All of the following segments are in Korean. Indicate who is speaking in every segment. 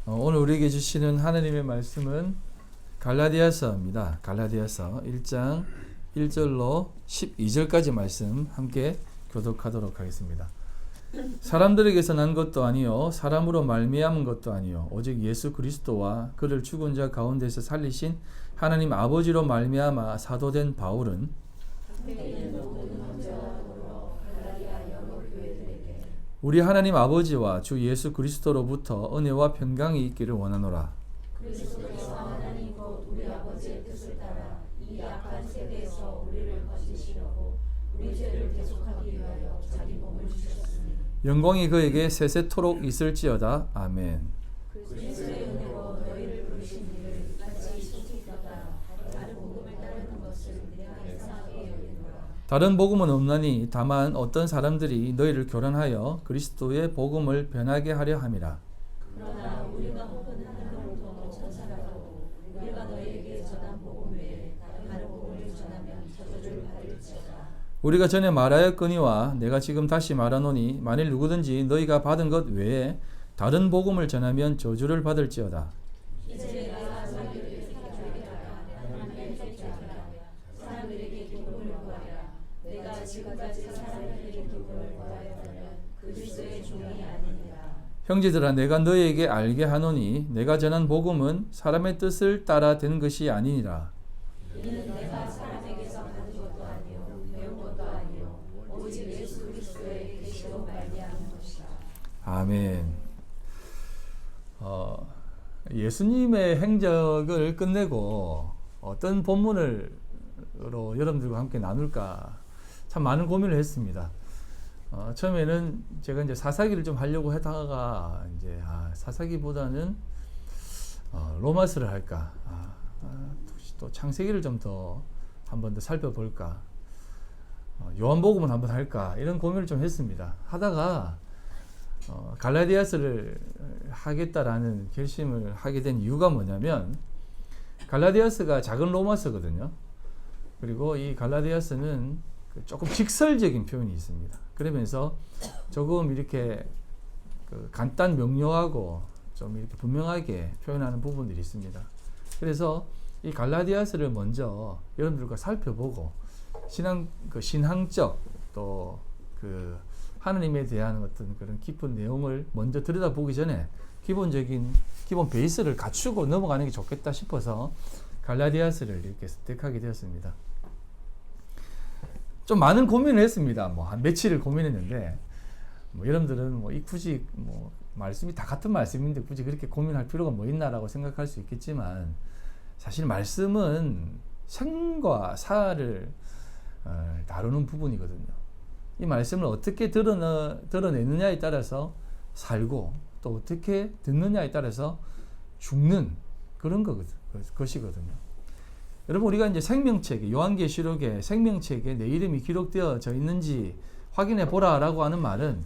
Speaker 1: 오늘 우리에게 주시는 하나님의 말씀은 갈라디아서입니다. 갈라디아서 1장 1절로 12절까지 말씀 함께 교독하도록 하겠습니다. 사람들에게서 난 것도 아니요 사람으로 말미암은 것도 아니요 오직 예수 그리스도와 그를 죽은 자 가운데서 살리신 하나님 아버지로 말미암아 사도된 바울은 우리 하나님 아버지와 주 예수 그리스도로부터 은혜와 평강이 있기를 원하노라.
Speaker 2: 그리스도께서 하나님 곧 우리 아버지의 뜻을 따라 이 악한 세대에서 우리를 건지시려고 우리 죄를 대속하기 위하여 자기 몸을 주셨으니
Speaker 1: 영광이 그에게 세세토록 있을지어다. 아멘.
Speaker 2: 그리스도의 은혜로 너희를 부르신 이를 이같이 속이다가 다른 복음을 따르는 것을 내가 이상하게 여기노라.
Speaker 1: 다른 복음은 없나니 다만 어떤 사람들이 너희를 교란하여 그리스도의 복음을 변하게 하려 함이라.
Speaker 2: 그러나 우리가 혹은 하나님으로부터 천사라도 우리가 너희에게 전한 복음 외에 다른 복음을 전하면 저주를 받을지어다.
Speaker 1: 우리가 전에 말하였거니와 내가 지금 다시 말하노니 만일 누구든지 너희가 받은 것 외에 다른 복음을 전하면 저주를 받을지어다.
Speaker 2: 이제 내가 너희에게 택하여라. 하나님의 택하여라. 사람들에게 기쁨을 구하라. 내가 지금까지 사람들에게 기쁨을 구하였다면 그리스도의 종이 아니니라.
Speaker 1: 형제들아 내가 너희에게 알게 하노니 내가 전한 복음은 사람의 뜻을 따라 된 것이 아니니라.
Speaker 2: 이는 내가 사람에게서 받은 것도 아니요 배운 것도 아니요 오직 예수 그리스도의 계시로 말미암은 것이라.
Speaker 1: 아멘. 예수님의 행적을 끝내고 어떤 본문으로 여러분들과 함께 나눌까 참 많은 고민을 했습니다. 처음에는 제가 이제 사사기를 좀 하려고 하다가 이제 사사기보다는 로마서를 할까, 또 창세기를 좀 더 한 번 더 살펴볼까, 요한복음을 한번 할까 이런 고민을 좀 했습니다. 하다가 갈라디아서를 하겠다라는 결심을 하게 된 이유가 뭐냐면 갈라디아서가 작은 로마서거든요. 그리고 이 갈라디아서는 조금 직설적인 표현이 있습니다. 그러면서 조금 이렇게 간단 명료하고 좀 이렇게 분명하게 표현하는 부분들이 있습니다. 그래서 이 갈라디아서를 먼저 여러분들과 살펴보고 신앙적 또 하나님에 대한 어떤 그런 깊은 내용을 먼저 들여다보기 전에 기본 베이스를 갖추고 넘어가는 게 좋겠다 싶어서 갈라디아서를 이렇게 선택하게 되었습니다. 좀 많은 고민을 했습니다. 한 며칠을 고민했는데, 여러분들은 굳이 말씀이 다 같은 말씀인데 굳이 그렇게 고민할 필요가 뭐 있나라고 생각할 수 있겠지만, 사실 말씀은 생과 사를 다루는 부분이거든요. 이 말씀을 어떻게 드러내느냐에 따라서 살고 또 어떻게 듣느냐에 따라서 죽는 그런 것이거든요. 여러분 우리가 이제 생명책에 요한계시록에 생명책에 내 이름이 기록되어져 있는지 확인해 보라라고 하는 말은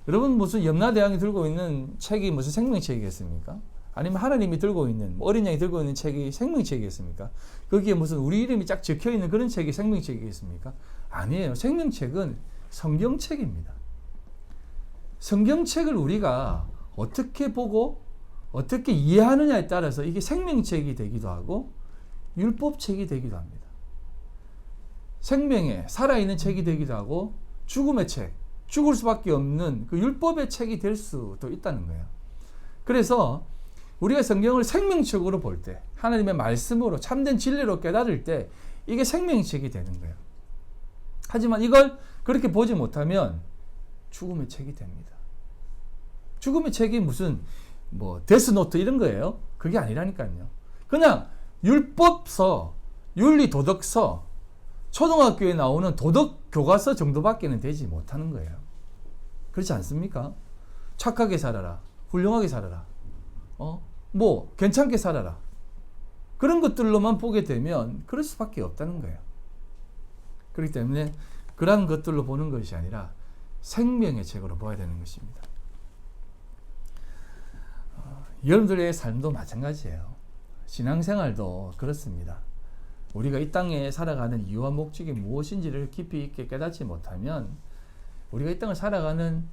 Speaker 1: 여러분 무슨 염라대왕이 들고 있는 책이 무슨 생명책이겠습니까? 아니면 하나님이 들고 있는 어린 양이 들고 있는 책이 생명책이겠습니까? 거기에 무슨 우리 이름이 쫙 적혀 있는 그런 책이 생명책이겠습니까? 아니에요. 생명책은 성경책입니다. 성경책을 우리가 어떻게 보고 어떻게 이해하느냐에 따라서 이게 생명책이 되기도 하고 율법책이 되기도 합니다. 생명의 살아있는 책이 되기도 하고 죽음의 책, 죽을 수밖에 없는 그 율법의 책이 될 수도 있다는 거예요. 그래서 우리가 성경을 생명책으로 볼 때, 하나님의 말씀으로 참된 진리로 깨달을 때 이게 생명책이 되는 거예요. 하지만 이걸 그렇게 보지 못하면 죽음의 책이 됩니다. 죽음의 책이 무슨 데스노트 이런 거예요? 그게 아니라니까요. 그냥 율법서, 윤리도덕서, 초등학교에 나오는 도덕교과서 정도밖에는 되지 못하는 거예요. 그렇지 않습니까? 착하게 살아라. 훌륭하게 살아라. 괜찮게 살아라. 그런 것들로만 보게 되면 그럴 수밖에 없다는 거예요. 그렇기 때문에 그런 것들로 보는 것이 아니라 생명의 책으로 봐야 되는 것입니다. 여러분들의 삶도 마찬가지예요. 신앙생활도 그렇습니다. 우리가 이 땅에 살아가는 이유와 목적이 무엇인지를 깊이 있게 깨닫지 못하면 우리가 이 땅을 살아가는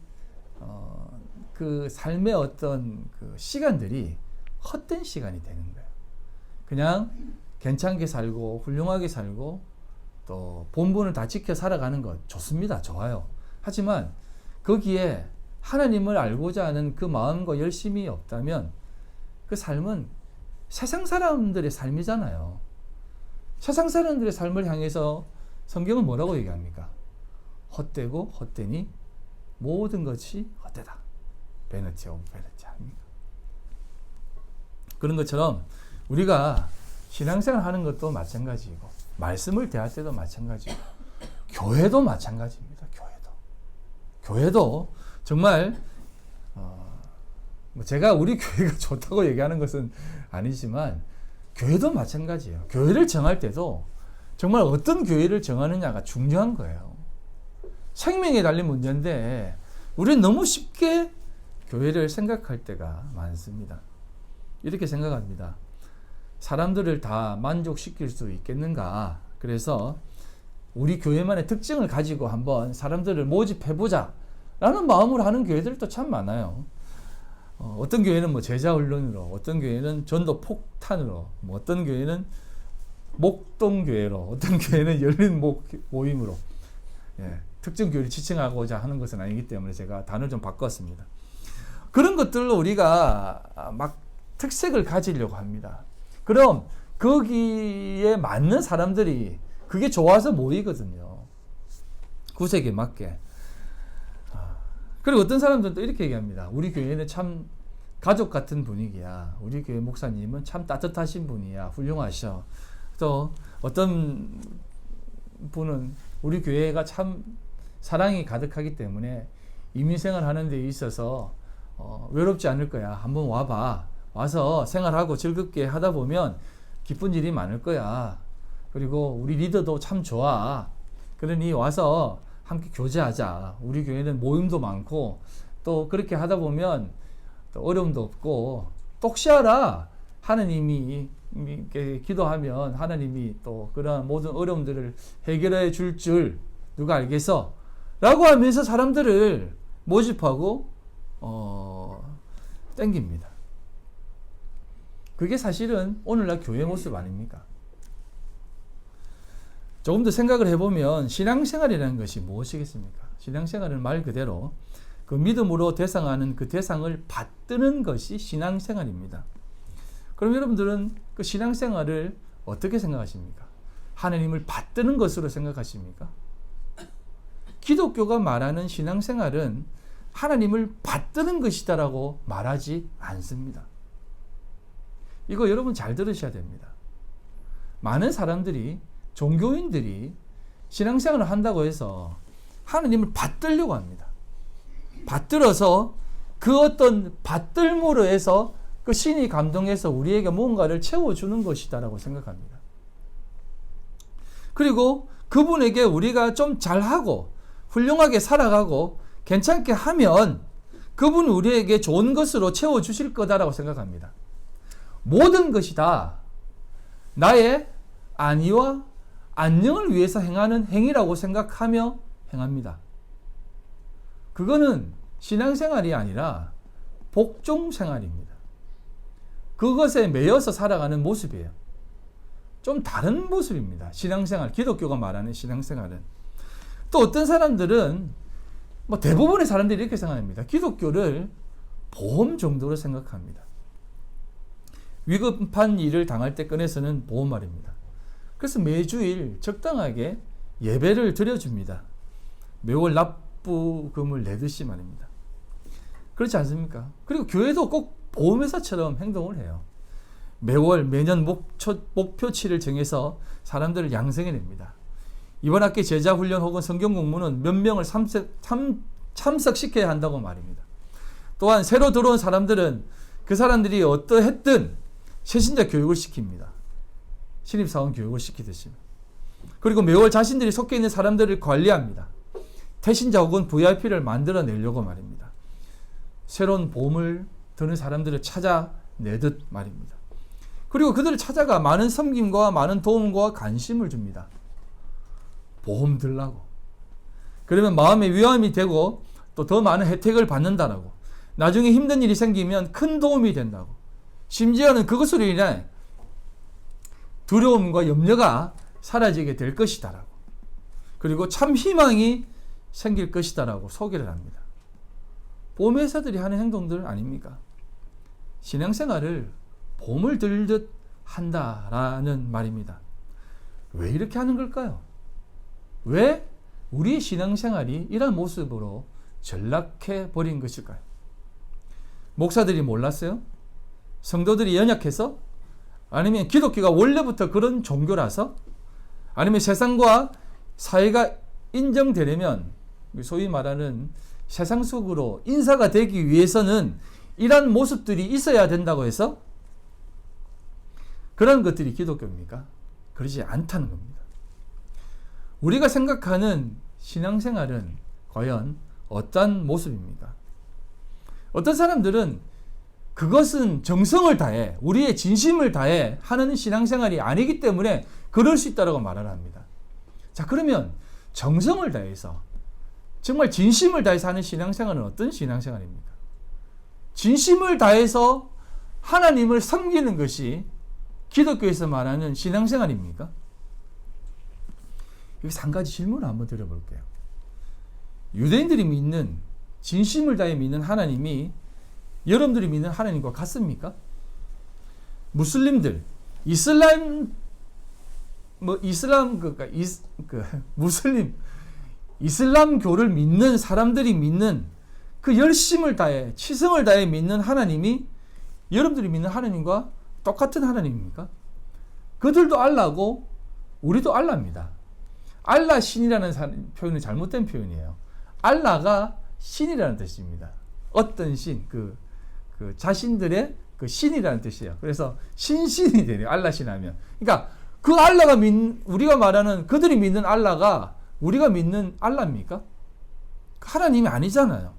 Speaker 1: 그 삶의 어떤 그 시간들이 헛된 시간이 되는 거예요. 그냥 괜찮게 살고 훌륭하게 살고 또 본분을 다 지켜 살아가는 것 좋습니다. 좋아요. 하지만 거기에 하나님을 알고자 하는 그 마음과 열심이 없다면 그 삶은 세상 사람들의 삶이잖아요. 세상 사람들의 삶을 향해서 성경은 뭐라고 얘기합니까? 헛되고 헛되니 모든 것이 헛되다. 베너티 오브 베너티 아닙니까? 그런 것처럼 우리가 신앙생활 하는 것도 마찬가지이고 말씀을 대할 때도 마찬가지고 교회도 마찬가지입니다. 교회도 정말 제가 우리 교회가 좋다고 얘기하는 것은 아니지만 교회도 마찬가지예요. 교회를 정할 때도 정말 어떤 교회를 정하느냐가 중요한 거예요. 생명에 달린 문제인데 우리는 너무 쉽게 교회를 생각할 때가 많습니다. 이렇게 생각합니다. 사람들을 다 만족시킬 수 있겠는가? 그래서 우리 교회만의 특징을 가지고 한번 사람들을 모집해보자 라는 마음으로 하는 교회들도 참 많아요. 어떤 교회는 뭐 제자훈련으로, 어떤 교회는 전도 폭탄으로, 뭐 어떤 교회는 목동교회로, 어떤 교회는 열린 모임으로, 특정 교회를 지칭하고자 하는 것은 아니기 때문에 제가 단어를 좀 바꿨습니다. 그런 것들로 우리가 막 특색을 가지려고 합니다. 그럼 거기에 맞는 사람들이 그게 좋아서 모이거든요. 구색에 맞게. 그리고 어떤 사람들은 또 이렇게 얘기합니다. 우리 교회는 참 가족 같은 분위기야. 우리 교회 목사님은 참 따뜻하신 분이야. 훌륭하셔. 또 어떤 분은 우리 교회가 참 사랑이 가득하기 때문에 이민생활 하는 데 있어서 외롭지 않을 거야. 한번 와봐. 와서 생활하고 즐겁게 하다 보면 기쁜 일이 많을 거야. 그리고 우리 리더도 참 좋아. 그러니 와서 함께 교제하자. 우리 교회는 모임도 많고 또 그렇게 하다 보면 또 어려움도 없고 똑시하라. 하나님이 이렇게 기도하면 하나님이 또 그런 모든 어려움들을 해결해 줄 줄 누가 알겠어? 라고 하면서 사람들을 모집하고 땡깁니다. 그게 사실은 오늘날 교회 모습 아닙니까? 조금 더 생각을 해보면 신앙생활이라는 것이 무엇이겠습니까? 신앙생활은 말 그대로 그 믿음으로 대상하는 그 대상을 받드는 것이 신앙생활입니다. 그럼 여러분들은 그 신앙생활을 어떻게 생각하십니까? 하나님을 받드는 것으로 생각하십니까? 기독교가 말하는 신앙생활은 하나님을 받드는 것이다라고 말하지 않습니다. 이거 여러분 잘 들으셔야 됩니다. 많은 사람들이 종교인들이 신앙생활을 한다고 해서 하나님을 받들려고 합니다. 받들어서 그 어떤 받들므로 해서 그 신이 감동해서 우리에게 뭔가를 채워주는 것이다라고 생각합니다. 그리고 그분에게 우리가 좀 잘하고 훌륭하게 살아가고 괜찮게 하면 그분이 우리에게 좋은 것으로 채워주실 거다라고 생각합니다. 모든 것이 다 나의 안위와 안녕을 위해서 행하는 행위라고 생각하며 행합니다. 그거는 신앙생활이 아니라 복종생활입니다. 그것에 매여서 살아가는 모습이에요. 좀 다른 모습입니다. 신앙생활, 기독교가 말하는 신앙생활은. 또 어떤 사람들은 대부분의 사람들이 이렇게 생각합니다. 기독교를 보험 정도로 생각합니다. 위급한 일을 당할 때 꺼내서는 보험말입니다. 그래서 매주일 적당하게 예배를 드려줍니다. 매월 납부금을 내듯이 말입니다. 그렇지 않습니까? 그리고 교회도 꼭 보험회사처럼 행동을 해요. 매년 목표치를 정해서 사람들을 양성해냅니다. 이번 학기 제자훈련 혹은 성경공부는 몇 명을 참석시켜야 한다고 말입니다. 또한 새로 들어온 사람들은 그 사람들이 어떠했든 새신자 교육을 시킵니다. 신입사원 교육을 시키듯이. 그리고 매월 자신들이 속해 있는 사람들을 관리합니다. 태신자 혹은 VIP를 만들어내려고 말입니다. 새로운 보험을 드는 사람들을 찾아내듯 말입니다. 그리고 그들을 찾아가 많은 섬김과 많은 도움과 관심을 줍니다. 보험 들라고. 그러면 마음의 위안이 되고 또 더 많은 혜택을 받는다라고. 나중에 힘든 일이 생기면 큰 도움이 된다고. 심지어는 그것으로 인해 두려움과 염려가 사라지게 될 것이다라고, 그리고 참 희망이 생길 것이다라고 소개를 합니다. 보험회사들이 하는 행동들 아닙니까? 신앙생활을 보물 들듯 한다라는 말입니다. 왜 이렇게 하는 걸까요? 왜 우리 신앙생활이 이런 모습으로 전락해 버린 것일까요? 목사들이 몰랐어요? 성도들이 연약해서? 아니면 기독교가 원래부터 그런 종교라서? 아니면 세상과 사회가 인정되려면 소위 말하는 세상 속으로 인사가 되기 위해서는 이러한 모습들이 있어야 된다고 해서 그런 것들이 기독교입니까? 그러지 않다는 겁니다. 우리가 생각하는 신앙생활은 과연 어떤 모습입니까? 어떤 사람들은 그것은 정성을 다해, 우리의 진심을 다해 하는 신앙생활이 아니기 때문에 그럴 수 있다고 말을 합니다. 자, 그러면 정성을 다해서, 정말 진심을 다해서 하는 신앙생활은 어떤 신앙생활입니까? 진심을 다해서 하나님을 섬기는 것이 기독교에서 말하는 신앙생활입니까? 여기서 한 가지 질문을 한번 드려볼게요. 유대인들이 믿는, 진심을 다해 믿는 하나님이 여러분들이 믿는 하나님과 같습니까? 무슬림들, 이슬람교를 믿는 사람들이 믿는 그 열심을 다해, 치성을 다해 믿는 하나님이 여러분들이 믿는 하나님과 똑같은 하나님입니까? 그들도 알라고 우리도 알라입니다. 알라 신이라는 표현은 잘못된 표현이에요. 알라가 신이라는 뜻입니다. 어떤 신, 그 자신들의 그 신이라는 뜻이에요. 그래서 신신이 되네요. 알라 신 하면. 그러니까 그 알라가 우리가 말하는 그들이 믿는 알라가 우리가 믿는 알라입니까? 하나님이 아니잖아요.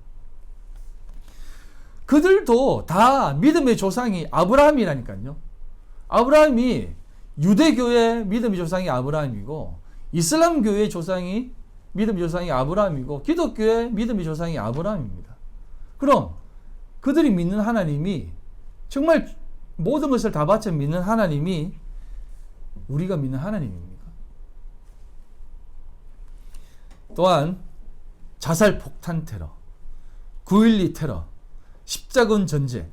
Speaker 1: 그들도 다 믿음의 조상이 아브라함이라니까요. 아브라함이 유대교의 믿음의 조상이 아브라함이고, 이슬람교의 조상이 믿음의 조상이 아브라함이고, 기독교의 믿음의 조상이 아브라함입니다. 그럼 그들이 믿는 하나님이, 정말 모든 것을 다 바쳐 믿는 하나님이 우리가 믿는 하나님입니까? 또한 자살 폭탄 테러, 9.12 테러, 십자군 전쟁,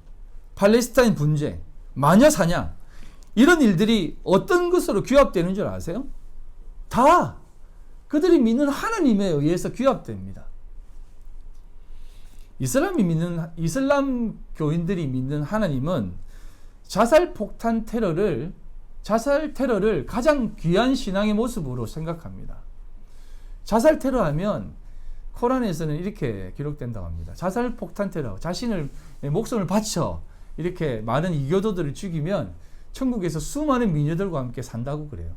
Speaker 1: 팔레스타인 분쟁, 마녀 사냥, 이런 일들이 어떤 것으로 규합되는 줄 아세요? 다 그들이 믿는 하나님에 의해서 규합됩니다. 이슬람 교인들이 믿는 하나님은 자살 테러를 가장 귀한 신앙의 모습으로 생각합니다. 자살 테러하면 코란에서는 이렇게 기록된다고 합니다. 자살 폭탄 테러, 자신을 목숨을 바쳐 이렇게 많은 이교도들을 죽이면 천국에서 수많은 미녀들과 함께 산다고 그래요.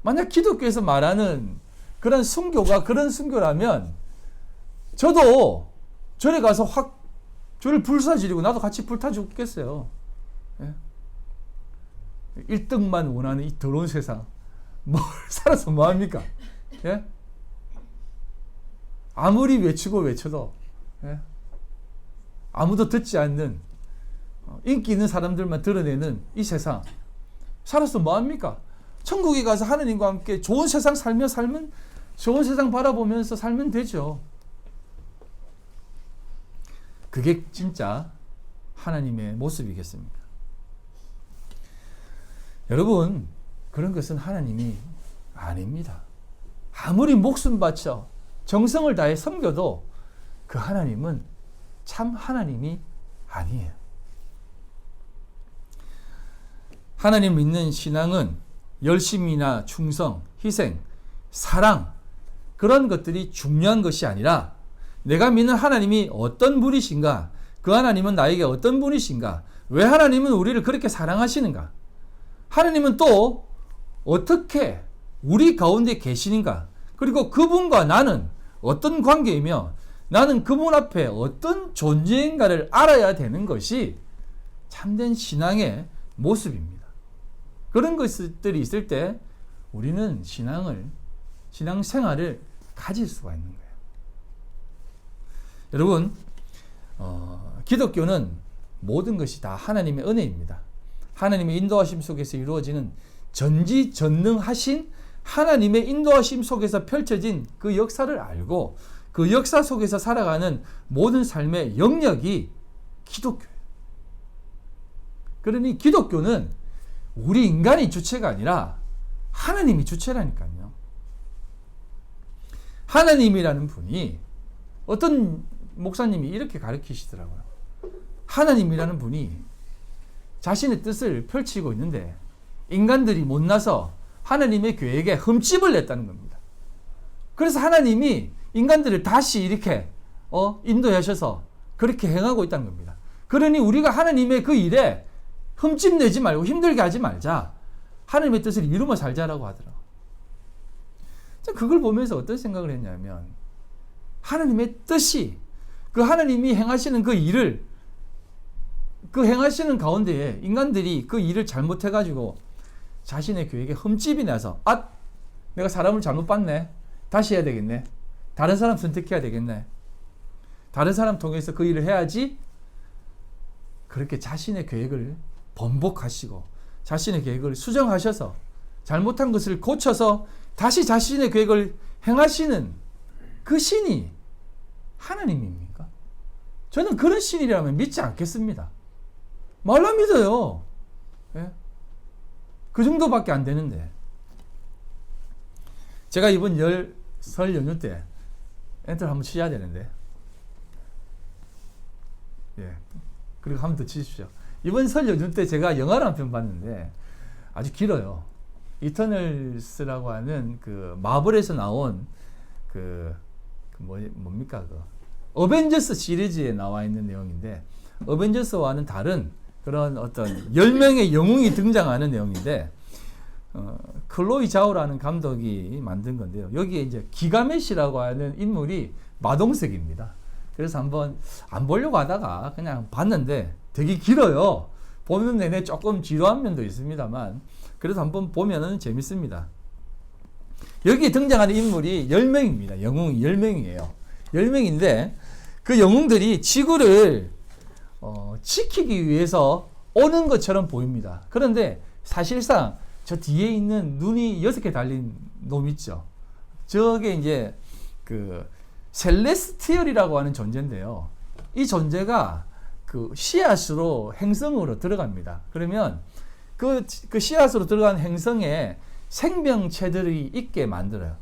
Speaker 1: 만약 기독교에서 말하는 그런 순교가 그런 순교라면 저도 절에 가서 확 저를 불사지르고 나도 같이 불타 죽겠어요. 예? 1등만 원하는 이 더러운 세상 뭘 살아서 뭐합니까? 예? 아무리 외쳐도 예? 아무도 듣지 않는 인기 있는 사람들만 드러내는 이 세상 살아서 뭐합니까? 천국에 가서 하느님과 함께 좋은 세상 살면 좋은 세상 바라보면서 살면 되죠. 그게 진짜 하나님의 모습이겠습니까? 여러분, 그런 것은 하나님이 아닙니다. 아무리 목숨 바쳐 정성을 다해 섬겨도 그 하나님은 참 하나님이 아니에요. 하나님 믿는 신앙은 열심이나 충성, 희생, 사랑, 그런 것들이 중요한 것이 아니라 내가 믿는 하나님이 어떤 분이신가, 그 하나님은 나에게 어떤 분이신가, 왜 하나님은 우리를 그렇게 사랑하시는가, 하나님은 또 어떻게 우리 가운데 계시는가, 그리고 그분과 나는 어떤 관계이며 나는 그분 앞에 어떤 존재인가를 알아야 되는 것이 참된 신앙의 모습입니다. 그런 것들이 있을 때 우리는 신앙생활을 가질 수가 있는 거예요. 여러분, 기독교는 모든 것이 다 하나님의 은혜입니다. 하나님의 인도하심 속에서 이루어지는 전지전능하신 하나님의 인도하심 속에서 펼쳐진 그 역사를 알고 그 역사 속에서 살아가는 모든 삶의 영역이 기독교예요. 그러니 기독교는 우리 인간이 주체가 아니라 하나님이 주체라니까요. 하나님이라는 분이, 어떤 목사님이 이렇게 가르치시더라고요. 하나님이라는 분이 자신의 뜻을 펼치고 있는데 인간들이 못나서 하나님의 계획에 흠집을 냈다는 겁니다. 그래서 하나님이 인간들을 다시 이렇게 인도하셔서 그렇게 행하고 있다는 겁니다. 그러니 우리가 하나님의 그 일에 흠집 내지 말고 힘들게 하지 말자. 하나님의 뜻을 이루며 살자라고 하더라고요. 그걸 보면서 어떤 생각을 했냐면, 하나님의 뜻이, 그 하나님이 행하시는 그 일을, 그 행하시는 가운데에 인간들이 그 일을 잘못해가지고 자신의 계획에 흠집이 나서, 내가 사람을 잘못 봤네, 다시 해야 되겠네, 다른 사람 선택해야 되겠네, 다른 사람 통해서 그 일을 해야지, 그렇게 자신의 계획을 번복하시고 자신의 계획을 수정하셔서 잘못한 것을 고쳐서 다시 자신의 계획을 행하시는 그 신이 하나님입니까? 저는 그런 신이라면 믿지 않겠습니다. 말로 믿어요. 예? 그 정도밖에 안 되는데. 제가 이번 설 연휴 때 엔터를 한번 치셔야 되는데, 예, 그리고 한 번 더 치십시오. 이번 설 연휴 때 제가 영화를 한 편 봤는데 아주 길어요. 이터널스라고 하는 그 마블에서 나온 뭡니까 어벤져스 시리즈에 나와 있는 내용인데, 어벤져스와는 다른 그런 어떤 10명의 영웅이 등장하는 내용인데, 클로이 자오라는 감독이 만든 건데요. 여기에 이제 기가메시라고 하는 인물이 마동석입니다. 그래서 한번 안 보려고 하다가 그냥 봤는데 되게 길어요. 보는 내내 조금 지루한 면도 있습니다만 그래도 한번 보면은 재밌습니다. 여기에 등장하는 인물이 10명입니다. 영웅이 10명이에요. 10명인데 그 영웅들이 지구를 지키기 위해서 오는 것처럼 보입니다. 그런데 사실상 저 뒤에 있는 눈이 6개 달린 놈 있죠. 저게 이제 그 셀레스티얼이라고 하는 존재인데요. 이 존재가 그 씨앗으로 행성으로 들어갑니다. 그러면 그 씨앗으로 들어간 행성에 생명체들이 있게 만들어요.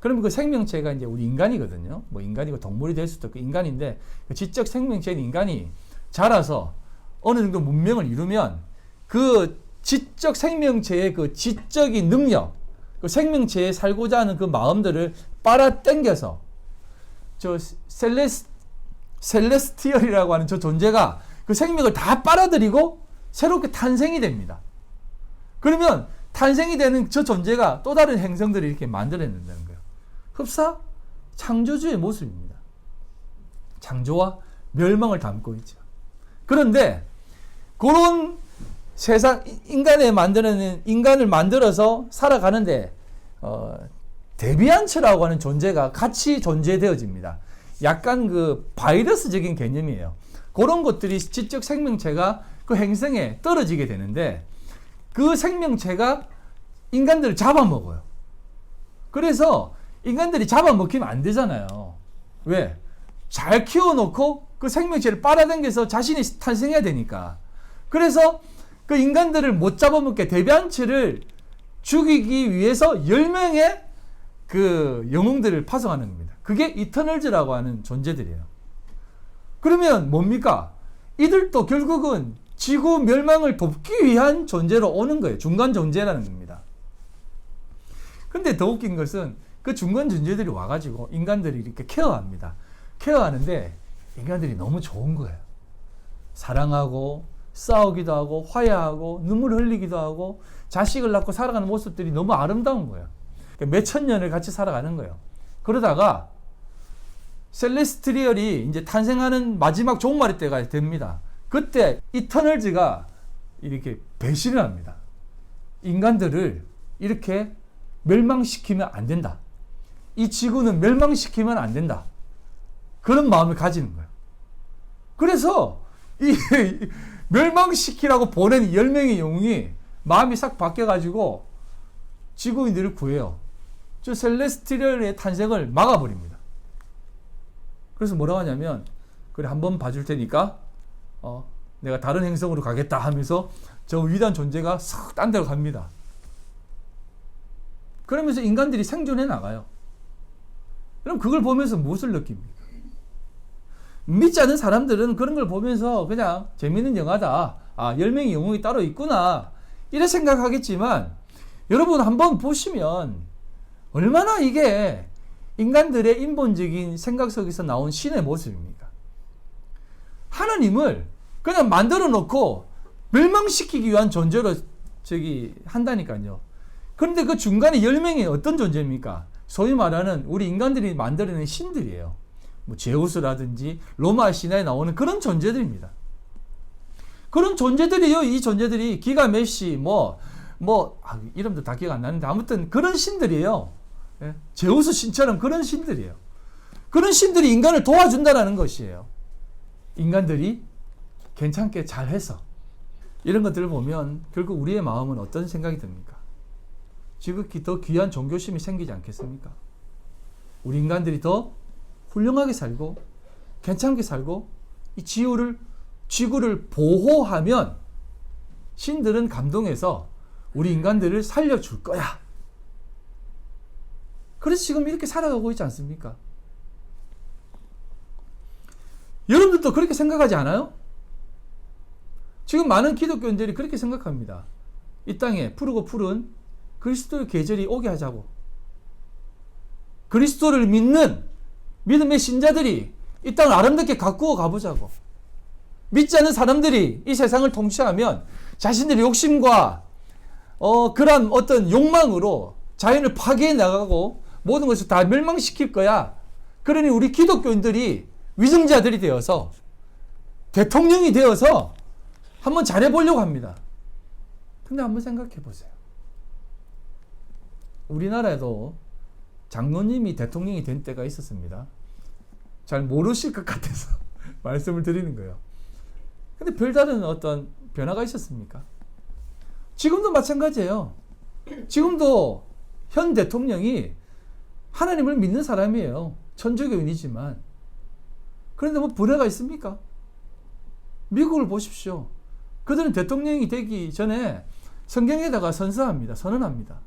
Speaker 1: 그러면 그 생명체가 이제 우리 인간이거든요. 뭐 인간이고 동물이 될 수도 있고 인간인데, 그 지적 생명체인 인간이 자라서 어느 정도 문명을 이루면 그 지적 생명체의 그 지적인 능력, 그 생명체에 살고자 하는 그 마음들을 빨아당겨서 저 셀레스티얼이라고 하는 저 존재가 그 생명을 다 빨아들이고 새롭게 탄생이 됩니다. 그러면 탄생이 되는 저 존재가 또 다른 행성들을 이렇게 만들어낸다는 거예요. 흡사 창조주의 모습입니다. 창조와 멸망을 담고 있죠. 그런데 그런 세상 인간을 만들어서 살아가는데 데비안츠라고 하는 존재가 같이 존재되어집니다. 약간 그 바이러스적인 개념이에요. 그런 것들이 지적 생명체가 그 행성에 떨어지게 되는데 그 생명체가 인간들을 잡아먹어요. 그래서 인간들이 잡아먹히면 안 되잖아요. 왜? 잘 키워놓고 그 생명체를 빨아당겨서 자신이 탄생해야 되니까. 그래서 그 인간들을 못 잡아먹게 데비안츠를 죽이기 위해서 10명의 그 영웅들을 파송하는 겁니다. 그게 이터널즈라고 하는 존재들이에요. 그러면 뭡니까? 이들도 결국은 지구 멸망을 돕기 위한 존재로 오는 거예요. 중간 존재라는 겁니다. 근데 더 웃긴 것은 그 중간 존재들이 와가지고 인간들이 이렇게 케어합니다. 케어하는데 인간들이 너무 좋은 거예요. 사랑하고 싸우기도 하고 화해하고 눈물 흘리기도 하고 자식을 낳고 살아가는 모습들이 너무 아름다운 거예요. 몇천 년을 같이 살아가는 거예요. 그러다가 셀레스티얼이 이제 탄생하는 마지막 종말의 때가 됩니다. 그때 이터널즈가 이렇게 배신을 합니다. 인간들을 이렇게 멸망시키면 안 된다. 이 지구는 멸망시키면 안 된다. 그런 마음을 가지는 거예요. 그래서 이 멸망시키라고 보낸 10명의 영웅이 마음이 싹 바뀌어가지고 지구인들을 구해요. 저 셀레스티얼의 탄생을 막아버립니다. 그래서 뭐라고 하냐면, 그래 한번 봐줄 테니까 내가 다른 행성으로 가겠다 하면서 저 위대한 존재가 싹 딴 데로 갑니다. 그러면서 인간들이 생존해 나가요. 그럼 그걸 보면서 무엇을 느낍니까? 믿지 않는 사람들은 그런 걸 보면서 그냥 재밌는 영화다. 10명의 영웅이 따로 있구나. 이래 생각하겠지만, 여러분 한번 보시면 얼마나 이게 인간들의 인본적인 생각 속에서 나온 신의 모습입니까? 하나님을 그냥 만들어 놓고 멸망시키기 위한 존재로 한다니까요. 그런데 그 중간에 10명이 어떤 존재입니까? 소위 말하는 우리 인간들이 만들어낸 신들이에요. 뭐 제우스라든지 로마 신화에 나오는 그런 존재들입니다. 그런 존재들이요. 이 존재들이 기가메시 이름도 다 기억 안 나는데 아무튼 그런 신들이에요. 예? 제우스 신처럼 그런 신들이에요. 그런 신들이 인간을 도와준다라는 것이에요. 인간들이 괜찮게 잘해서. 이런 것들을 보면 결국 우리의 마음은 어떤 생각이 듭니까? 지극히 더 귀한 종교심이 생기지 않겠습니까? 우리 인간들이 더 훌륭하게 살고 괜찮게 살고 이 지구를 보호하면 신들은 감동해서 우리 인간들을 살려줄 거야. 그래서 지금 이렇게 살아가고 있지 않습니까? 여러분들도 그렇게 생각하지 않아요? 지금 많은 기독교인들이 그렇게 생각합니다. 이 땅에 푸르고 푸른 그리스도의 계절이 오게 하자고. 그리스도를 믿는 믿음의 신자들이 이 땅을 아름답게 가꾸어 가보자고. 믿지 않는 사람들이 이 세상을 통치하면 자신들의 욕심과 그런 어떤 욕망으로 자연을 파괴해 나가고 모든 것을 다 멸망시킬 거야. 그러니 우리 기독교인들이 위정자들이 되어서 대통령이 되어서 한번 잘해보려고 합니다. 근데 한번 생각해 보세요. 우리나라에도 장로님이 대통령이 된 때가 있었습니다. 잘 모르실 것 같아서 말씀을 드리는 거예요. 근데 별다른 어떤 변화가 있었습니까? 지금도 마찬가지예요. 지금도 현 대통령이 하나님을 믿는 사람이에요. 천주교인이지만. 그런데 뭐 불화가 있습니까? 미국을 보십시오. 그들은 대통령이 되기 전에 성경에다가 선언합니다.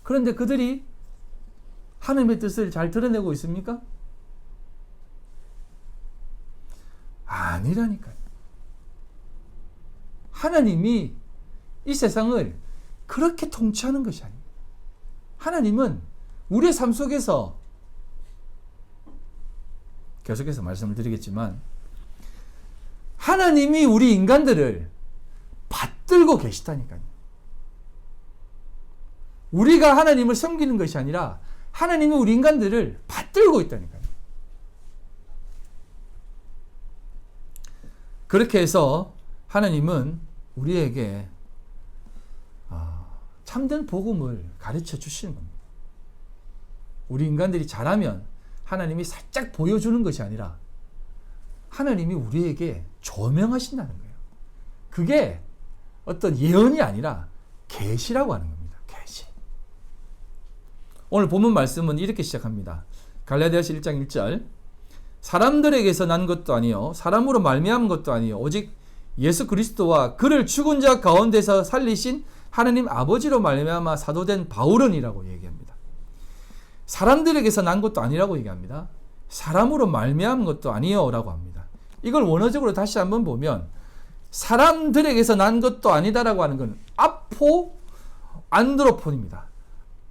Speaker 1: 그런데 그들이 하나님의 뜻을 잘 드러내고 있습니까? 아니라니까요. 하나님이 이 세상을 그렇게 통치하는 것이 아닙니다. 하나님은 우리의 삶 속에서 계속해서 말씀을 드리겠지만 하나님이 우리 인간들을 받들고 계시다니까요. 우리가 하나님을 섬기는 것이 아니라 하나님이 우리 인간들을 받들고 있다니까요. 그렇게 해서 하나님은 우리에게 참된 복음을 가르쳐 주시는 겁니다. 우리 인간들이 잘하면 하나님이 살짝 보여주는 것이 아니라 하나님이 우리에게 조명하신다는 거예요. 그게 어떤 예언이 아니라 계시라고 하는 겁니다. 계시. 오늘 본문 말씀은 이렇게 시작합니다. 갈라디아서 1장 1절 사람들에게서 난 것도 아니요 사람으로 말미암은 것도 아니요 오직 예수 그리스도와 그를 죽은 자 가운데서 살리신 하나님 아버지로 말미암아 사도된 바울은이라고 얘기합니다. 사람들에게서 난 것도 아니라고 얘기합니다. 사람으로 말미암은 것도 아니요라고 합니다. 이걸 원어적으로 다시 한번 보면 사람들에게서 난 것도 아니다라고 하는 건 아포 안드로폰입니다.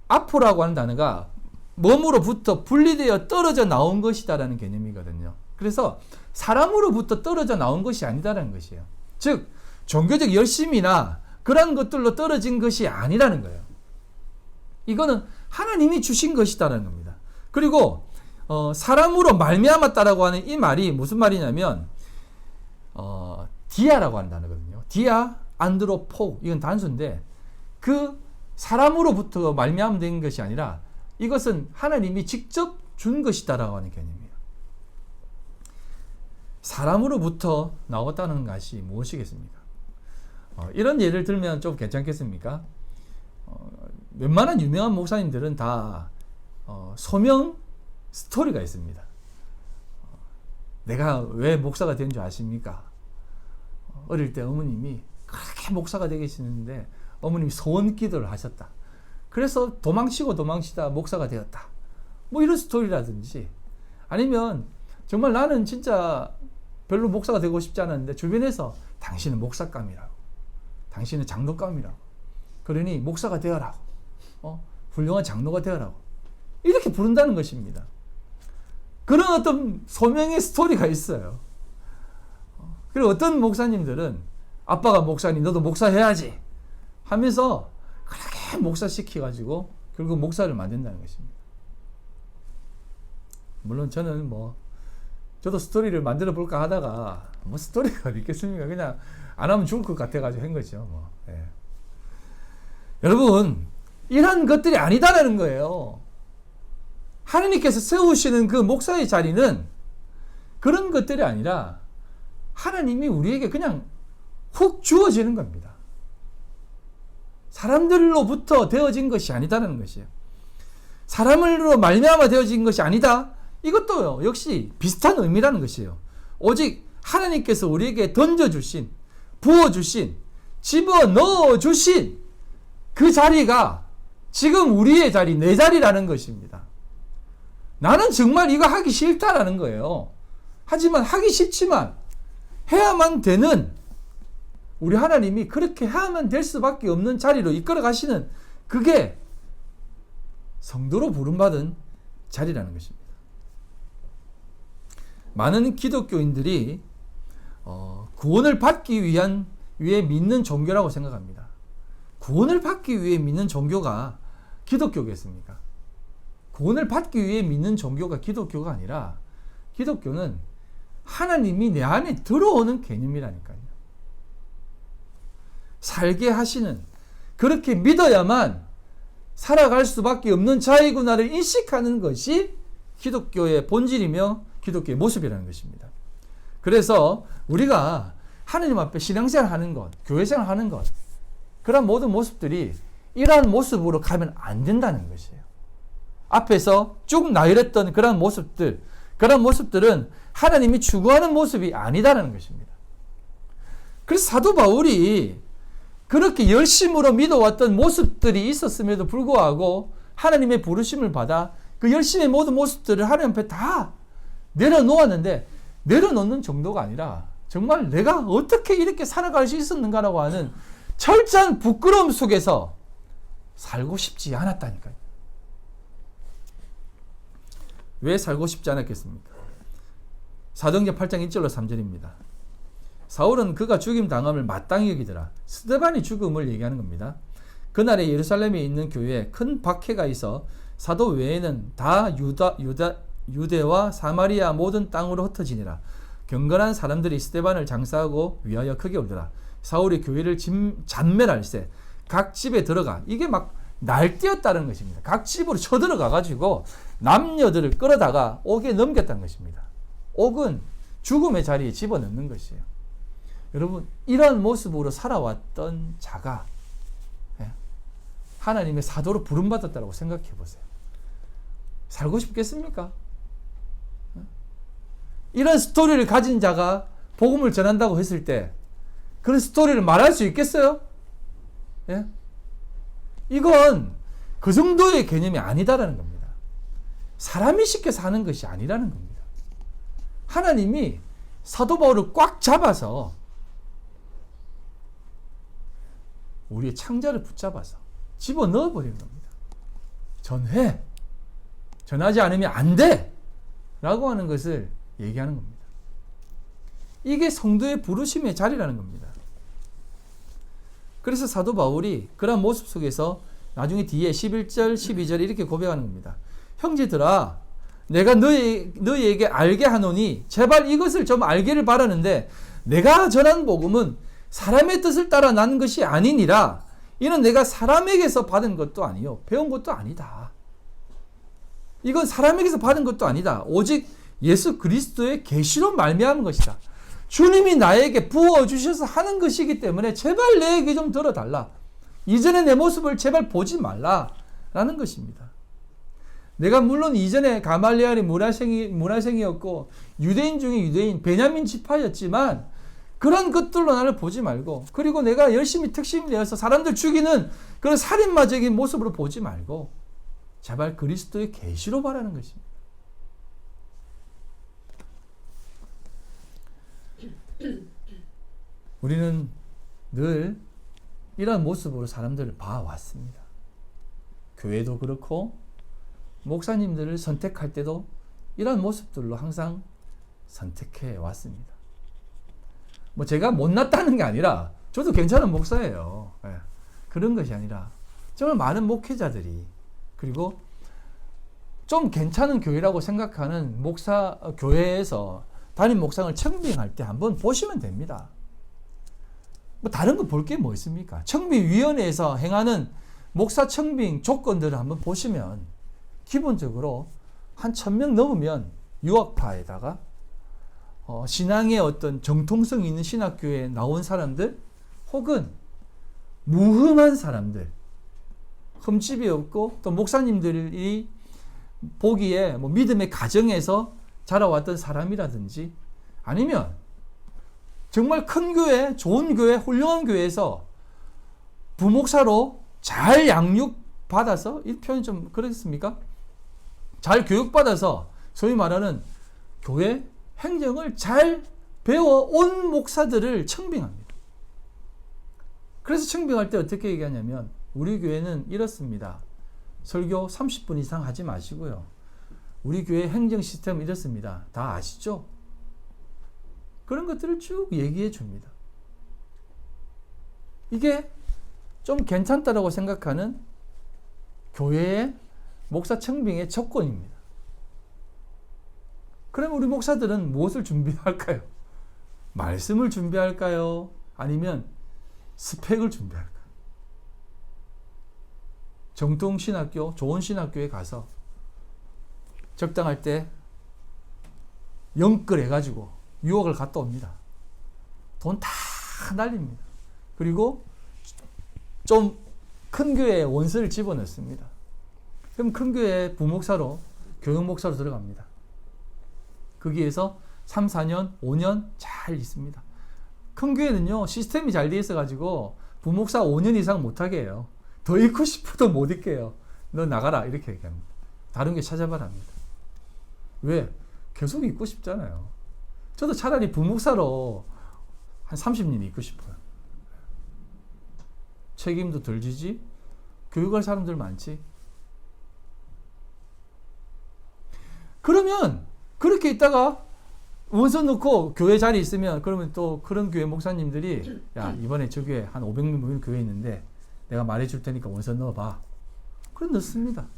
Speaker 1: 아포라고 하는 단어가 몸으로부터 분리되어 떨어져 나온 것이다라는 개념이거든요. 그래서 사람으로부터 떨어져 나온 것이 아니다라는 것이에요. 즉 종교적 열심이나 그런 것들로 떨어진 것이 아니라는 거예요. 이거는 하나님이 주신 것이다라는 겁니다. 그리고 사람으로 말미암았다라고 하는 이 말이 무슨 말이냐면 디아라고 하는 단어거든요. 디아, 안드로포 이건 단수인데 그 사람으로부터 말미암은 것이 아니라 이것은 하나님이 직접 준 것이다라고 하는 개념이에요. 사람으로부터 나왔다는 것이 무엇이겠습니까? 이런 예를 들면 좀 괜찮겠습니까? 웬만한 유명한 목사님들은 다 소명 스토리가 있습니다. 내가 왜 목사가 된 줄 아십니까? 어릴 때 어머님이 그렇게 목사가 되겠는데 어머님이 소원 기도를 하셨다. 그래서 도망치다 목사가 되었다. 뭐 이런 스토리라든지, 아니면 정말 나는 진짜 별로 목사가 되고 싶지 않았는데 주변에서 당신은 목사감이라고, 당신은 장로감이라고, 그러니 목사가 되어라고, 훌륭한 장로가 되어라고 이렇게 부른다는 것입니다. 그런 어떤 소명의 스토리가 있어요. 그리고 어떤 목사님들은 아빠가 목사니 너도 목사해야지 하면서 그렇게 목사 시켜가지고 결국 목사를 만든다는 것입니다. 물론 저는 저도 스토리를 만들어 볼까 하다가 스토리가 어디 있겠습니까? 그냥 안 하면 죽을 것 같아가지고 한 거죠. 예. 여러분, 이런 것들이 아니다라는 거예요. 하나님께서 세우시는 그 목사의 자리는 그런 것들이 아니라 하나님이 우리에게 그냥 훅 주어지는 겁니다. 사람들로부터 되어진 것이 아니다라는 것이에요. 사람으로 말미암아 되어진 것이 아니다. 이것도 역시 비슷한 의미라는 것이에요. 오직 하나님께서 우리에게 던져주신, 부어주신, 집어넣어주신 그 자리가 지금 우리의 자리, 내 자리라는 것입니다. 나는 정말 이거 하기 싫다라는 거예요. 하지만 하기 싫지만 해야만 되는, 우리 하나님이 그렇게 해야만 될 수밖에 없는 자리로 이끌어 가시는, 그게 성도로 부름받은 자리라는 것입니다. 많은 기독교인들이 구원을 받기 위해 믿는 종교라고 생각합니다. 구원을 받기 위해 믿는 종교가 기독교겠습니까? 구원을 받기 위해 믿는 종교가 기독교가 아니라, 기독교는 하나님이 내 안에 들어오는 개념이라니까요. 살게 하시는, 그렇게 믿어야만 살아갈 수밖에 없는 자이구나를 인식하는 것이 기독교의 본질이며 기독교의 모습이라는 것입니다. 그래서 우리가 하나님 앞에 신앙생활 하는 것, 교회생활 하는 것, 그런 모든 모습들이 이러한 모습으로 가면 안 된다는 것이에요. 앞에서 쭉 나열했던 그런 모습들, 그런 모습들은 하나님이 추구하는 모습이 아니다라는 것입니다. 그래서 사도 바울이 그렇게 열심으로 믿어왔던 모습들이 있었음에도 불구하고 하나님의 부르심을 받아 그 열심의 모든 모습들을 하나님 앞에 다 내려놓았는데, 내려놓는 정도가 아니라 정말 내가 어떻게 이렇게 살아갈 수 있었는가라고 하는 철저한 부끄러움 속에서 살고 싶지 않았다니까요. 왜 살고 싶지 않았겠습니까? 사도행전 8장 1절로 3절입니다. 사울은 그가 죽임 당함을 마땅히 여기더라. 스데반이 죽음을 얘기하는 겁니다. 그날에 예루살렘에 있는 교회에 큰 박해가 있어 사도 외에는 다 유대와 사마리아 모든 땅으로 흩어지니라. 경건한 사람들이 스데반을 장사하고 위하여 크게 울더라. 사울이 교회를 잔멸할세 각 집에 들어가, 이게 막 날뛰었다는 것입니다. 각 집으로 쳐들어가 가지고 남녀들을 끌어다가 옥에 넘겼다는 것입니다. 옥은 죽음의 자리에 집어넣는 것이에요. 여러분, 이런 모습으로 살아왔던 자가 하나님의 사도로 부름받았다고 생각해 보세요. 살고 싶겠습니까? 이런 스토리를 가진 자가 복음을 전한다고 했을 때 그런 스토리를 말할 수 있겠어요? 예? 이건 그 정도의 개념이 아니다라는 겁니다. 사람이 시켜서 하는 것이 아니라는 겁니다. 하나님이 사도 바울을 꽉 잡아서 우리의 창자를 붙잡아서 집어넣어 버리는 겁니다. 전해! 전하지 않으면 안 돼! 라고 하는 것을 얘기하는 겁니다. 이게 성도의 부르심의 자리라는 겁니다. 그래서 사도 바울이 그런 모습 속에서 나중에 뒤에 11절, 12절에 이렇게 고백하는 겁니다. 형제들아, 내가 너희에게 알게 하노니 제발 이것을 좀 알기를 바라는데, 내가 전한 복음은 사람의 뜻을 따라 난 것이 아니니라. 이는 내가 사람에게서 받은 것도 아니요 배운 것도 아니다. 이건 사람에게서 받은 것도 아니다. 오직 예수 그리스도의 계시로 말미암은 것이다. 주님이 나에게 부어주셔서 하는 것이기 때문에 제발 내 얘기 좀 들어달라. 이전에 내 모습을 제발 보지 말라라는 것입니다. 내가 물론 이전에 가말리엘이 문화생이었고 유대인 중에 유대인 베냐민 지파였지만 그런 것들로 나를 보지 말고, 그리고 내가 열심히 특심이 되어서 사람들 죽이는 그런 살인마적인 모습으로 보지 말고 제발 그리스도의 계시로 바라는 것입니다. 우리는 늘 이런 모습으로 사람들을 봐왔습니다. 교회도 그렇고 목사님들을 선택할 때도 이런 모습들로 항상 선택해 왔습니다. 뭐 제가 못났다는 게 아니라 저도 괜찮은 목사예요. 예. 그런 것이 아니라 정말 많은 목회자들이, 그리고 좀 괜찮은 교회라고 생각하는 교회에서 담임 목상을 청빙할 때 한번 보시면 됩니다. 뭐 다른 거 볼 게 뭐 있습니까? 청빙위원회에서 행하는 목사 청빙 조건들을 한번 보시면 기본적으로 한 1000명 넘으면 유학파에다가 신앙의 어떤 정통성 있는 신학교에 나온 사람들, 혹은 무흠한 사람들, 흠집이 없고 또 목사님들이 보기에 뭐 믿음의 가정에서 자라왔던 사람이라든지, 아니면 정말 큰 교회, 좋은 교회, 훌륭한 교회에서 부목사로 잘 양육받아서, 이 표현이 좀 그렇습니까? 잘 교육받아서 소위 말하는 교회 행정을 잘 배워온 목사들을 청빙합니다. 그래서 청빙할 때 어떻게 얘기하냐면, 우리 교회는 이렇습니다. 설교 30분 이상 하지 마시고요. 우리 교회 행정 시스템은 이렇습니다. 다 아시죠? 그런 것들을 쭉 얘기해 줍니다. 이게 좀 괜찮다라고 생각하는 교회의 목사 청빙의 조건입니다. 그럼 우리 목사들은 무엇을 준비할까요? 말씀을 준비할까요? 아니면 스펙을 준비할까요? 정통 신학교, 좋은 신학교에 가서 적당할 때 영끌해가지고 유학을 갔다 옵니다. 돈 다 날립니다. 그리고 좀 큰 교회에 원서를 집어넣습니다. 그럼 큰 교회 부목사로, 교육목사로 들어갑니다. 거기에서 3, 4년, 5년 잘 있습니다. 큰 교회는요, 시스템이 잘 돼 있어가지고 부목사 5년 이상 못하게 해요. 더 있고 싶어도 못 있게 해요. 너 나가라, 이렇게 얘기합니다. 다른 게 찾아봐라 합니다. 왜? 계속 있고 싶잖아요. 저도 차라리 부목사로 한 30년 있고 싶어요. 책임도 덜 지지, 교육할 사람들 많지. 그러면 그렇게 있다가 원서 넣고 교회 자리 있으면, 그러면 또 그런 교회 목사님들이, 야, 이번에 저 교회 한 500명 모이는 교회 있는데 내가 말해줄 테니까 원서 넣어봐. 그럼 넣습니다.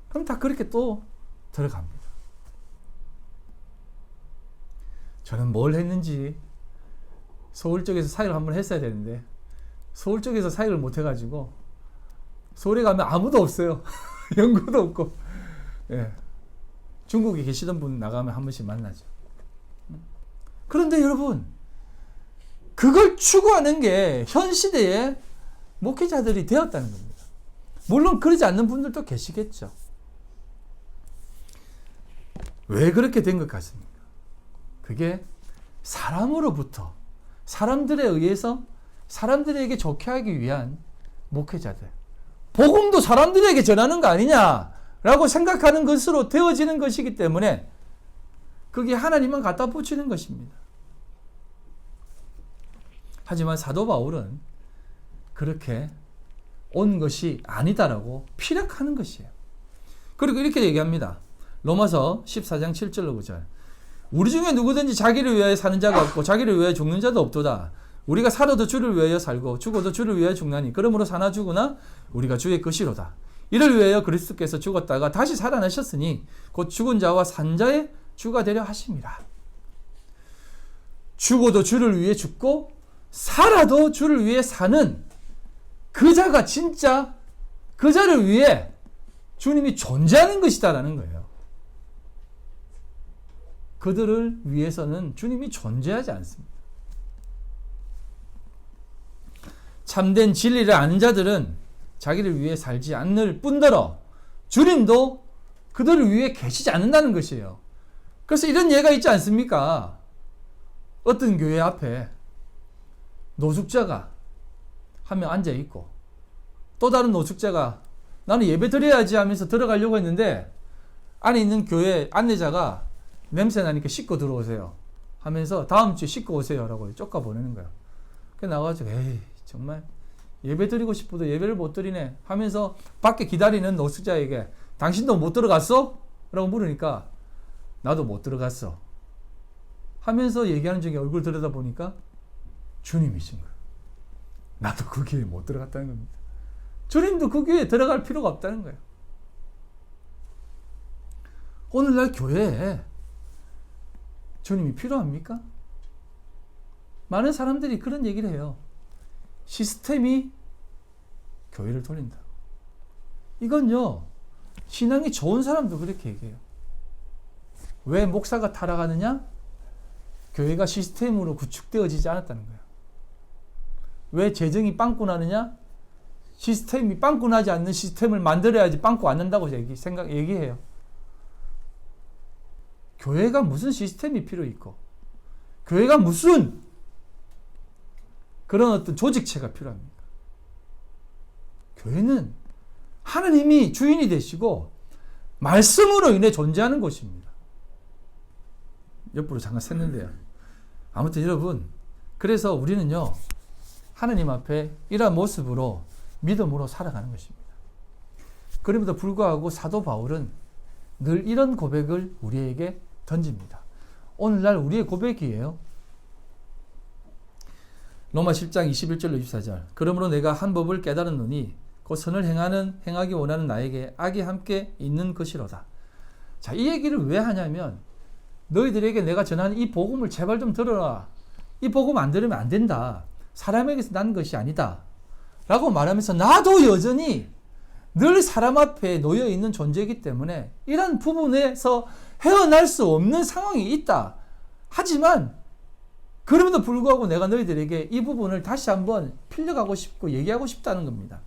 Speaker 1: 그럼 다 그렇게 또 들어갑니다. 저는 뭘 했는지, 서울 쪽에서 사역을 한번 했어야 되는데 서울 쪽에서 사역을 못 해가지고, 서울에 가면 아무도 없어요. 연구도 없고. 예. 중국에 계시던 분 나가면 한 번씩 만나죠. 그런데 여러분, 그걸 추구하는 게 현 시대의 목회자들이 되었다는 겁니다. 물론 그러지 않는 분들도 계시겠죠. 왜 그렇게 된 것 같습니까? 그게 사람으로부터, 사람들에 의해서 사람들에게 좋게 하기 위한 목회자들, 복음도 사람들에게 전하는 거 아니냐라고 생각하는 것으로 되어지는 것이기 때문에 그게 하나님만 갖다 붙이는 것입니다. 하지만 사도 바울은 그렇게 온 것이 아니다라고 피력하는 것이에요. 그리고 이렇게 얘기합니다. 로마서 14장 7절로 9절. 우리 중에 누구든지 자기를 위하여 사는 자가 없고 자기를 위하여 죽는 자도 없도다. 우리가 살아도 주를 위하여 살고 죽어도 주를 위하여 죽나니 그러므로 사나 죽으나 우리가 주의 것이로다. 이를 위하여 그리스도께서 죽었다가 다시 살아나셨으니 곧 죽은 자와 산 자의 주가 되려 하심이라. 죽어도 주를 위해 죽고 살아도 주를 위해 사는 그 자가 진짜 그 자를 위해 주님이 존재하는 것이다라는 거예요. 그들을 위해서는 주님이 존재하지 않습니다. 참된 진리를 아는 자들은 자기를 위해 살지 않을 뿐더러 주님도 그들을 위해 계시지 않는다는 것이에요. 그래서 이런 예가 있지 않습니까? 어떤 교회 앞에 노숙자가 한 명 앉아 있고 또 다른 노숙자가 나는 예배 드려야지 하면서 들어가려고 했는데 안에 있는 교회 안내자가 냄새 나니까 씻고 들어오세요 하면서 다음 주에 씻고 오세요 라고 쫓아 보내는 거예요. 그래서 나와가지고 에이 정말 예배 드리고 싶어도 예배를 못 드리네 하면서 밖에 기다리는 노숙자에게 당신도 못 들어갔어? 라고 물으니까 나도 못 들어갔어 하면서 얘기하는 중에 얼굴 들여다보니까 주님이신 거예요. 나도 그 교회에 못 들어갔다는 겁니다. 주님도 그 교회에 들어갈 필요가 없다는 거예요. 오늘날 교회에 주님이 필요합니까? 많은 사람들이 그런 얘기를 해요. 시스템이 교회를 돌린다. 이건요, 신앙이 좋은 사람도 그렇게 얘기해요. 왜 목사가 타락하느냐? 교회가 시스템으로 구축되어지지 않았다는 거예요. 왜 재정이 빵꾸 나느냐? 시스템이 빵꾸 나지 않는 시스템을 만들어야지 빵꾸 안 난다고 얘기해요. 교회가 무슨 시스템이 필요 있고, 교회가 무슨 그런 어떤 조직체가 필요합니까? 교회는 하나님이 주인이 되시고 말씀으로 인해 존재하는 곳입니다. 옆으로 잠깐 샜는데요. 아무튼 여러분, 그래서 우리는요, 하나님 앞에 이러한 모습으로 믿음으로 살아가는 것입니다. 그럼에도 불구하고 사도 바울은 늘 이런 고백을 우리에게 던집니다. 오늘날 우리의 고백이에요. 로마 10장 21절로 24절. 그러므로 내가 한 법을 깨달았노니 곧 선을 행하기 원하는 나에게 악이 함께 있는 것이로다. 자, 이 얘기를 왜 하냐면 너희들에게 내가 전하는 이 복음을 제발 좀 들어라. 이 복음 안 들으면 안 된다. 사람에게서 난 것이 아니다. 라고 말하면서 나도 여전히 늘 사람 앞에 놓여 있는 존재이기 때문에 이런 부분에서 헤어날 수 없는 상황이 있다. 하지만 그럼에도 불구하고 내가 너희들에게 이 부분을 다시 한번 필려가고 싶고 얘기하고 싶다는 겁니다.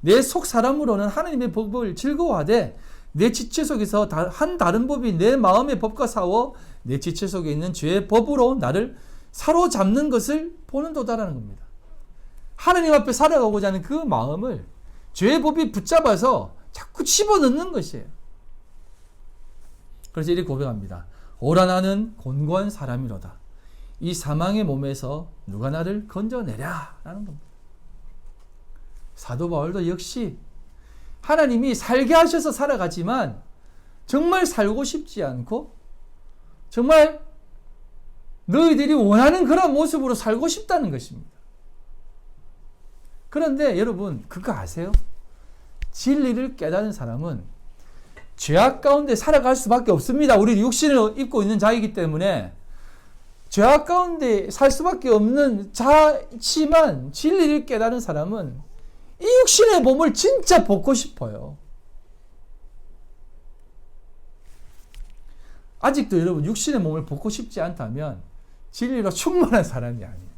Speaker 1: 내 속 사람으로는 하나님의 법을 즐거워하되 내 지체 속에서 한 다른 법이 내 마음의 법과 싸워 내 지체 속에 있는 죄의 법으로 나를 사로잡는 것을 보는도다라는 겁니다. 하나님 앞에 살아가고자 하는 그 마음을 죄의 법이 붙잡아서 자꾸 집어넣는 것이에요. 그래서 이렇게 고백합니다. 오라 나는 곤고한 사람이로다. 이 사망의 몸에서 누가 나를 건져내랴 라는 겁니다. 사도 바울도 역시 하나님이 살게 하셔서 살아가지만 정말 살고 싶지 않고 정말 너희들이 원하는 그런 모습으로 살고 싶다는 것입니다. 그런데 여러분 그거 아세요? 진리를 깨닫는 사람은 죄악 가운데 살아갈 수밖에 없습니다. 우리 육신을 입고 있는 자이기 때문에 죄악 가운데 살 수밖에 없는 자지만 진리를 깨닫는 사람은 이 육신의 몸을 진짜 벗고 싶어요. 아직도 여러분 육신의 몸을 벗고 싶지 않다면 진리로 충만한 사람이 아니에요.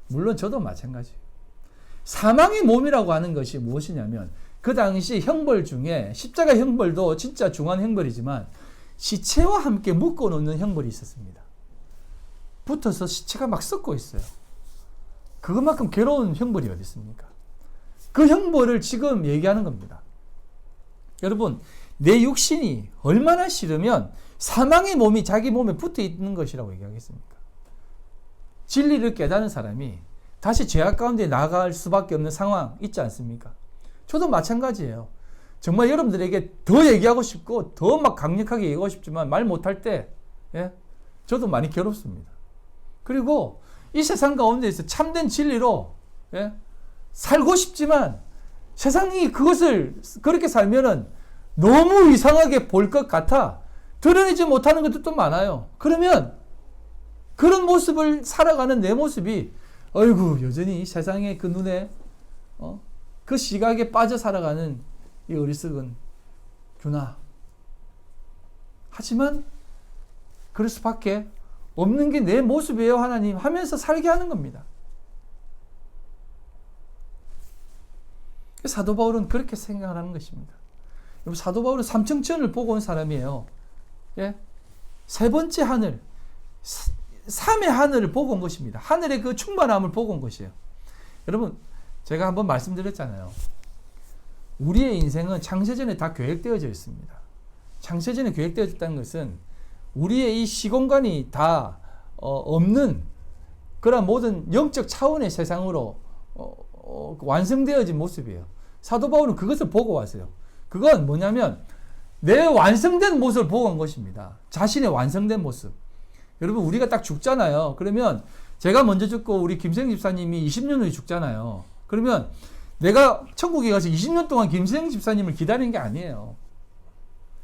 Speaker 1: 물론 저도 마찬가지예요. 사망의 몸이라고 하는 것이 무엇이냐면 그 당시 형벌 중에 십자가 형벌도 진짜 중한 형벌이지만 시체와 함께 묶어놓는 형벌이 있었습니다. 붙어서 시체가 막 썩고 있어요. 그것만큼 괴로운 형벌이 어디 있습니까? 그 형벌을 지금 얘기하는 겁니다. 여러분, 내 육신이 얼마나 싫으면 사망의 몸이 자기 몸에 붙어 있는 것이라고 얘기하겠습니까? 진리를 깨닫는 사람이 다시 죄악 가운데 나갈 수밖에 없는 상황 있지 않습니까? 저도 마찬가지예요. 정말 여러분들에게 더 얘기하고 싶고 더 막 강력하게 얘기하고 싶지만 말 못할 때 저도 많이 괴롭습니다. 그리고 이 세상 가운데에서 참된 진리로 살고 싶지만 세상이 그것을 그렇게 살면은 너무 이상하게 볼 것 같아 드러내지 못하는 것들도 많아요. 그러면 그런 모습을 살아가는 내 모습이 어이구 여전히 이 세상의 그 눈에 그 시각에 빠져 살아가는 이 어리석은 규나. 하지만 그럴 수밖에 없는 게 내 모습이에요, 하나님 하면서 살게 하는 겁니다. 사도 바울은 그렇게 생각을 하는 것입니다. 사도 바울은 삼층천을 보고 온 사람이에요. 예? 세 번째 하늘, 삼의 하늘을 보고 온 것입니다. 하늘의 그 충만함을 보고 온 것이에요. 여러분, 제가 한번 말씀드렸잖아요. 우리의 인생은 창세전에 다 계획되어져 있습니다. 창세전에 계획되어져 있다는 것은 우리의 이 시공간이 다 없는 그런 모든 영적 차원의 세상으로 완성되어진 모습이에요. 사도 바울은 그것을 보고 왔어요. 그건 뭐냐면 내 완성된 모습을 보고 온 것입니다. 자신의 완성된 모습. 여러분, 우리가 딱 죽잖아요. 그러면 제가 먼저 죽고 우리 김생 집사님이 20년 후에 죽잖아요. 그러면 내가 천국에 가서 20년 동안 김생 집사님을 기다리는 게 아니에요.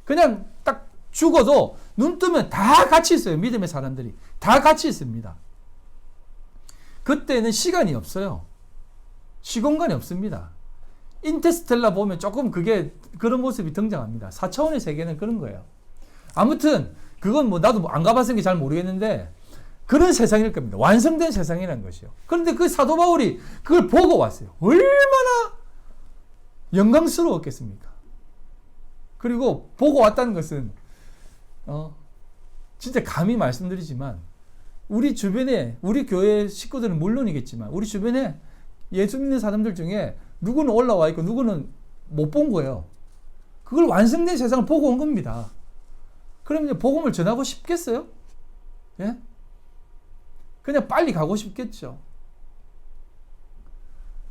Speaker 1: 그냥 딱 죽어도 눈 뜨면 다 같이 있어요. 믿음의 사람들이. 다 같이 있습니다. 그때는 시간이 없어요. 시공간이 없습니다. 인터스텔라 보면 조금 그런 모습이 등장합니다. 4차원의 세계는 그런 거예요. 아무튼 그건 뭐 나도 안 가봤으니까 잘 모르겠는데 그런 세상일 겁니다. 완성된 세상이라는 것이요. 그런데 그 사도 바울이 그걸 보고 왔어요. 얼마나 영광스러웠겠습니까? 그리고 보고 왔다는 것은 진짜 감히 말씀드리지만 우리 주변에 우리 교회 식구들은 물론이겠지만 우리 주변에 예수 믿는 사람들 중에 누구는 올라와 있고 누구는 못 본 거예요. 그걸 완성된 세상을 보고 온 겁니다. 그럼 이제 복음을 전하고 싶겠어요? 예? 그냥 빨리 가고 싶겠죠.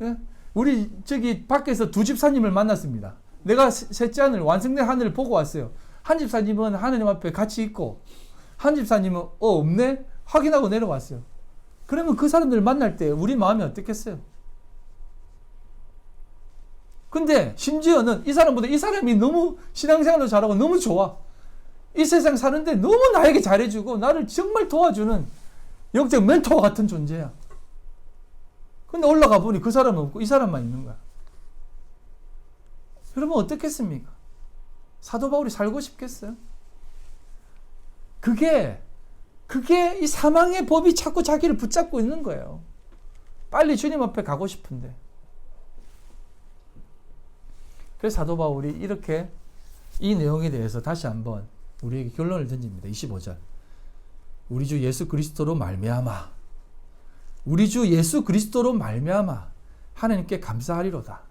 Speaker 1: 예? 우리 저기 밖에서 두 집사님을 만났습니다. 내가 셋째 하늘, 완성된 하늘을 보고 왔어요. 한 집사님은 하나님 앞에 같이 있고 한 집사님은 없네? 확인하고 내려왔어요. 그러면 그 사람들을 만날 때 우리 마음이 어떻겠어요? 근데 심지어는 이 사람보다 이 사람이 너무 신앙생활도 잘하고 너무 좋아. 이 세상 사는데 너무 나에게 잘해주고 나를 정말 도와주는 영적 멘토와 같은 존재야. 근데 올라가 보니 그 사람은 없고 이 사람만 있는 거야. 여러분 어떻겠습니까? 사도 바울이 살고 싶겠어요? 그게 이 사망의 법이 자꾸 자기를 붙잡고 있는 거예요. 빨리 주님 앞에 가고 싶은데. 그래서 사도 바울이 이렇게 이 내용에 대해서 다시 한번 우리에게 결론을 던집니다. 25절. 우리 주 예수 그리스도로 말미암아. 우리 주 예수 그리스도로 말미암아 하나님께 감사하리로다.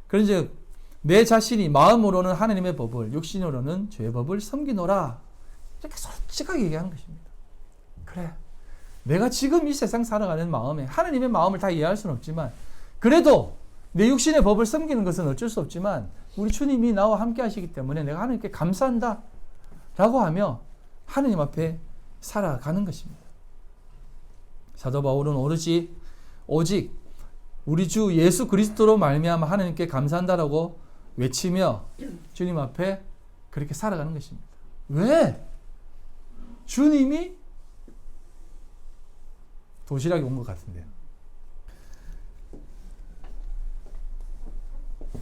Speaker 1: 그런즉 내 자신이 마음으로는 하나님의 법을 육신으로는 죄의 법을 섬기노라. 이렇게 솔직하게 얘기하는 것입니다. 그래. 내가 지금 이 세상 살아가는 마음에 하나님의 마음을 다 이해할 수는 없지만 그래도 내 육신의 법을 섬기는 것은 어쩔 수 없지만 우리 주님이 나와 함께 하시기 때문에 내가 하나님께 감사한다 라고 하며 하나님 앞에 살아가는 것입니다. 사도 바울은 오직 우리 주 예수 그리스도로 말미암아 하나님께 감사한다라고 외치며 주님 앞에 그렇게 살아가는 것입니다. 왜? 주님이 도시락이 온 것 같은데요.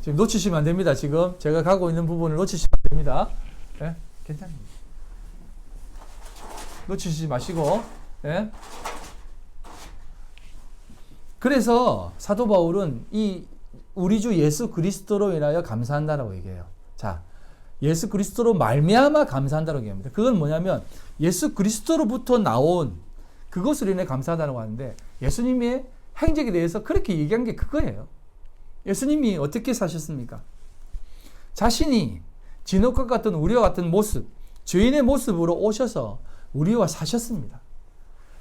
Speaker 1: 지금 놓치시면 안 됩니다. 지금 제가 가고 있는 부분을 놓치시면 안 됩니다. 네? 괜찮습니다. 놓치시지 마시고. 네? 그래서 사도 바울은 이 우리 주 예수 그리스도로 인하여 감사한다라고 얘기해요. 자, 예수 그리스도로 말미암아 감사한다라고 얘기합니다. 그건 뭐냐면 예수 그리스도로부터 나온 그것으로 인해 감사하다고 하는데 예수님의 행적에 대해서 그렇게 얘기한 게 그거예요. 예수님이 어떻게 사셨습니까? 자신이 진흙과 같은 우리와 같은 모습, 죄인의 모습으로 오셔서 우리와 사셨습니다.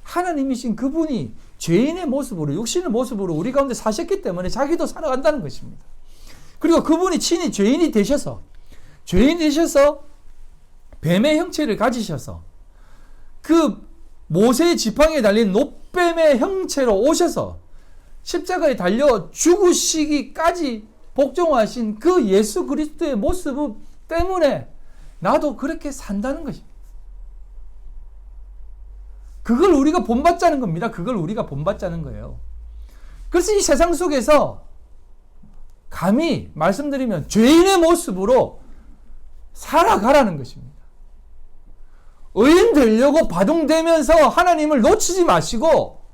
Speaker 1: 하나님이신 그분이 죄인의 모습으로, 육신의 모습으로 우리 가운데 사셨기 때문에 자기도 살아간다는 것입니다. 그리고 그분이 친히 죄인이 되셔서 뱀의 형체를 가지셔서 그 모세의 지팡이에 달린 놋뱀의 형체로 오셔서 십자가에 달려 죽으시기까지 복종하신 그 예수 그리스도의 모습 때문에 나도 그렇게 산다는 것입니다. 그걸 우리가 본받자는 겁니다. 그걸 우리가 본받자는 거예요. 그래서 이 세상 속에서 감히 말씀드리면 죄인의 모습으로 살아가라는 것입니다. 의인 되려고 바동되면서 하나님을 놓치지 마시고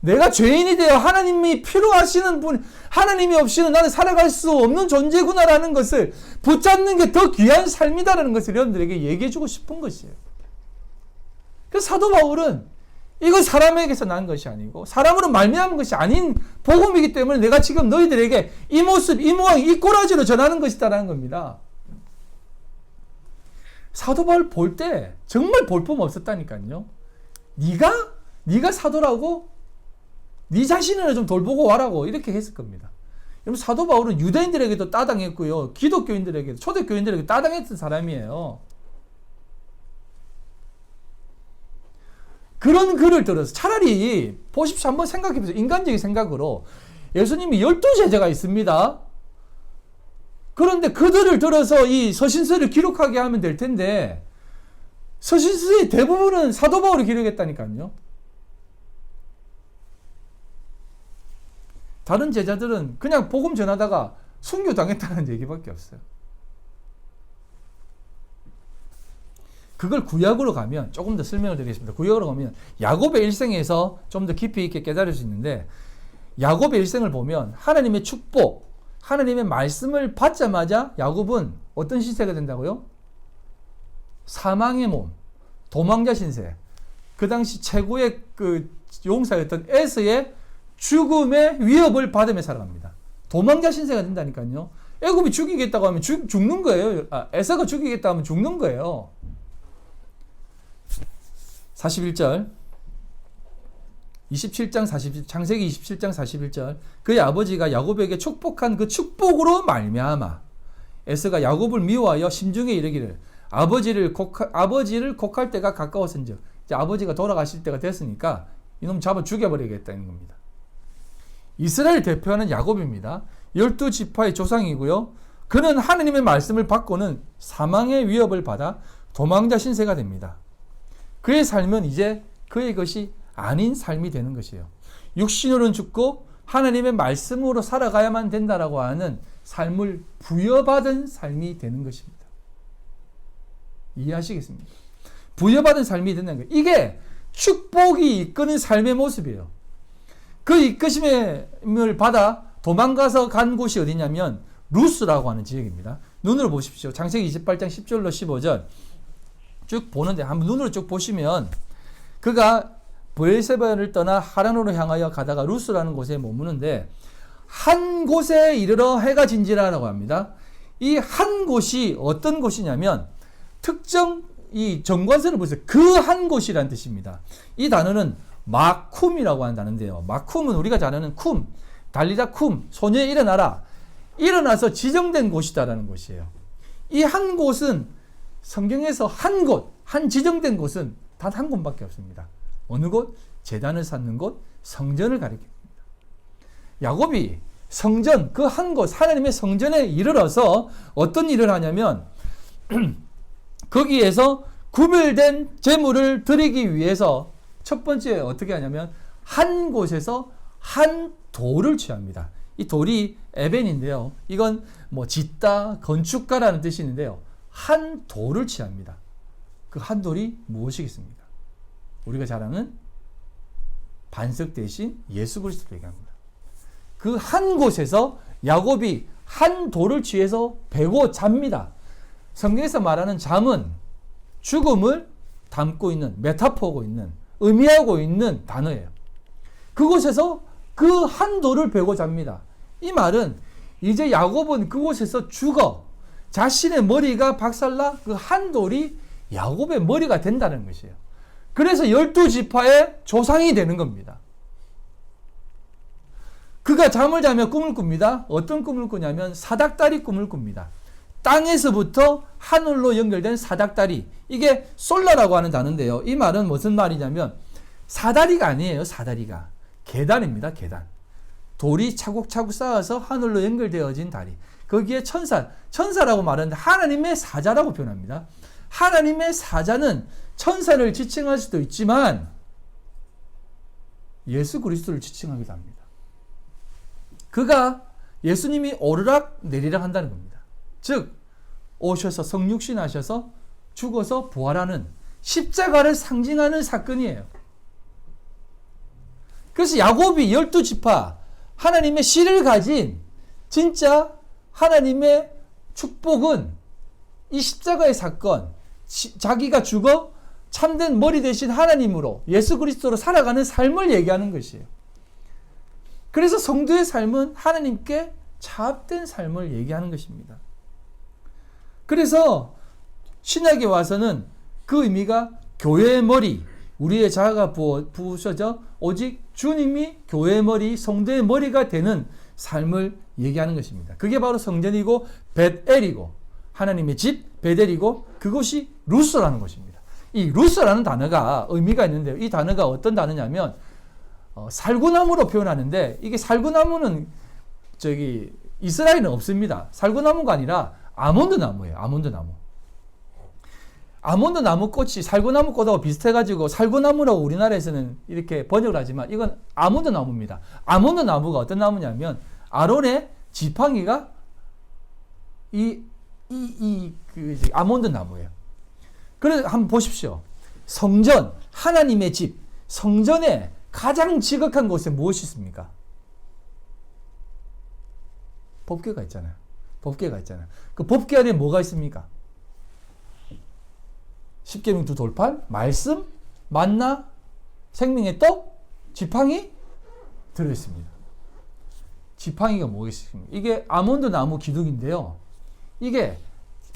Speaker 1: 내가 죄인이 되어 하나님이 필요하시는 분, 하나님이 없이는 나는 살아갈 수 없는 존재구나라는 것을 붙잡는 게 더 귀한 삶이다라는 것을 여러분들에게 얘기해주고 싶은 것이에요. 그래서 사도 바울은 이건 사람에게서 난 것이 아니고 사람으로 말미암은 것이 아닌 복음이기 때문에 내가 지금 너희들에게 이 모습, 이 모양, 이 꼬라지로 전하는 것이다라는 겁니다. 사도 바울 볼 때 정말 볼품 없었다니까요. 네가 사도라고? 네 자신을 좀 돌보고 와라고 이렇게 했을 겁니다. 여러분 사도 바울은 유대인들에게도 따당했고요. 기독교인들에게도 초대교인들에게 따당했던 사람이에요. 그런 글을 들어서 차라리 보십시오. 한번 생각해 보세요. 인간적인 생각으로 예수님이 12제자가 있습니다. 그런데 그들을 들어서 이 서신서를 기록하게 하면 될 텐데 서신서의 대부분은 사도 바울이 기록했다니까요. 다른 제자들은 그냥 복음 전하다가 순교당했다는 얘기밖에 없어요. 그걸 구약으로 가면 조금 더 설명을 드리겠습니다. 구약으로 가면 야곱의 일생에서 좀 더 깊이 있게 깨달을 수 있는데 야곱의 일생을 보면 하나님의 축복, 하나님의 말씀을 받자마자 야곱은 어떤 신세가 된다고요? 사망의 몸, 도망자 신세. 그 당시 최고의 그 용사였던 에서의 죽음의 위협을 받으며 살아갑니다. 도망자 신세가 된다니까요. 애굽이 죽이겠다고 하면 죽는 거예요. 에서가 죽이겠다고 하면 죽는 거예요. 41절 27장 40 창세기 27장 41절 그의 아버지가 야곱에게 축복한 그 축복으로 말미암아 에서가 야곱을 미워하여 심중에 이르기를 아버지를 곡할 때가 가까웠은즉 이제 아버지가 돌아가실 때가 됐으니까 이놈 잡아 죽여버리겠다는 겁니다. 이스라엘 대표하는 야곱입니다. 12지파의 조상이고요. 그는 하나님의 말씀을 받고는 사망의 위협을 받아 도망자 신세가 됩니다. 그의 삶은 이제 그의 것이 아닌 삶이 되는 것이에요. 육신으로는 죽고 하나님의 말씀으로 살아가야만 된다라고 하는 삶을 부여받은 삶이 되는 것입니다. 이해하시겠습니까? 부여받은 삶이 된다는 거예요. 이게 축복이 이끄는 삶의 모습이에요. 그 이끄심을 받아 도망가서 간 곳이 어디냐면 루스라고 하는 지역입니다. 눈으로 보십시오. 창세기 28장 10절로 15절 쭉 보는데 한번 눈으로 쭉 보시면 그가 브엘세바를 떠나 하란으로 향하여 가다가 루스라는 곳에 머무는데 한 곳에 이르러 해가 진지라라고 합니다. 이 한 곳이 어떤 곳이냐면 특정 이 정관선을 보세요. 그 한 곳이라는 뜻입니다. 이 단어는 마쿰이라고 하는 단어인데요. 마쿰은 우리가 잘 아는 쿰, 달리다 쿰, 소녀에 일어나라. 일어나서 지정된 곳이다라는 것이에요. 이 한 곳은 성경에서 한 곳, 한 지정된 곳은 단 한 곳밖에 없습니다. 어느 곳? 제단을 쌓는 곳, 성전을 가리킵니다. 야곱이 성전, 그 한 곳, 하나님의 성전에 이르러서 어떤 일을 하냐면 거기에서 구별된 제물을 드리기 위해서 첫 번째 어떻게 하냐면 한 곳에서 한 돌을 취합니다. 이 돌이 에벤인데요. 이건 뭐 짓다, 건축가라는 뜻이 있는데요. 한 돌을 취합니다. 그 한 돌이 무엇이겠습니까? 우리가 잘 아는 반석 대신 예수 그리스도를 얘기합니다. 그 한 곳에서 야곱이 한 돌을 취해서 베고 잡니다. 성경에서 말하는 잠은 죽음을 담고 있는, 메타포하고 있는, 의미하고 있는 단어예요. 그곳에서 그 한 돌을 베고 잡니다. 이 말은 이제 야곱은 그곳에서 죽어 자신의 머리가 박살나 그 한 돌이 야곱의 머리가 된다는 것이에요. 그래서 12지파의 조상이 되는 겁니다. 그가 잠을 자며 꿈을 꿉니다. 어떤 꿈을 꾸냐면 사닥다리 꿈을 꿉니다. 땅에서부터 하늘로 연결된 사닥다리. 이게 솔라라고 하는 단어인데요. 이 말은 무슨 말이냐면 사다리가 아니에요. 사다리가. 계단입니다. 계단. 돌이 차곡차곡 쌓아서 하늘로 연결되어진 다리. 거기에 천사라고 말하는데 하나님의 사자라고 표현합니다. 하나님의 사자는 천사를 지칭할 수도 있지만 예수 그리스도를 지칭하기도 합니다. 그가 예수님이 오르락 내리락 한다는 겁니다. 즉 오셔서 성육신하셔서 죽어서 부활하는 십자가를 상징하는 사건이에요. 그래서 야곱이 12지파 하나님의 씨를 가진 진짜 하나님의 축복은 이 십자가의 사건, 자기가 죽어 참된 머리 대신 하나님으로 예수 그리스도로 살아가는 삶을 얘기하는 것이에요. 그래서 성도의 삶은 하나님께 차압된 삶을 얘기하는 것입니다. 그래서 신약에 와서는 그 의미가 교회의 머리, 우리의 자아가 부서져 오직 주님이 교회의 머리, 성도의 머리가 되는 삶을 얘기하는 것입니다. 그게 바로 성전이고 벳엘이고 하나님의 집 벳엘이고 그것이 루스라는 것입니다. 이 루스라는 단어가 의미가 있는데요. 이 단어가 어떤 단어냐면 살구나무로 표현하는데 이게 살구나무는 이스라엘은 없습니다. 살구나무가 아니라 아몬드 나무예요. 아몬드 나무. 아몬드 나무 꽃이 살구나무 꽃하고 비슷해가지고 살구나무라고 우리나라에서는 이렇게 번역을 하지만 이건 아몬드 나무입니다. 아몬드 나무가 어떤 나무냐면 아론의 지팡이가 아몬드 나무예요. 그래서 한번 보십시오. 성전, 하나님의 집, 성전에 가장 지극한 곳에 무엇이 있습니까? 법궤가 있잖아요. 법궤가 있잖아요. 그 법궤 안에 뭐가 있습니까? 십계명 두 돌판, 말씀, 만나, 생명의 떡, 지팡이 들어있습니다. 지팡이가 뭐겠습니까? 이게 아몬드 나무 기둥인데요. 이게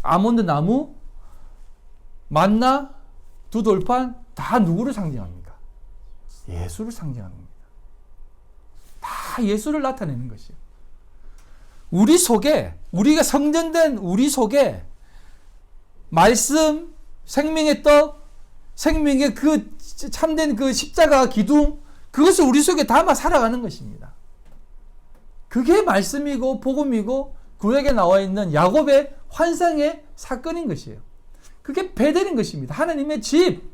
Speaker 1: 아몬드 나무, 만나, 두 돌판 다 누구를 상징합니까? 예수를 상징합니다. 다 예수를 나타내는 것이에요. 우리 속에, 우리가 성전된 우리 속에 말씀, 생명의 떡, 생명의 그 참된 그 십자가 기둥, 그것을 우리 속에 담아 살아가는 것입니다. 그게 말씀이고 복음이고 구약에 나와 있는 야곱의 환상의 사건인 것이에요. 그게 베델인 것입니다. 하나님의 집.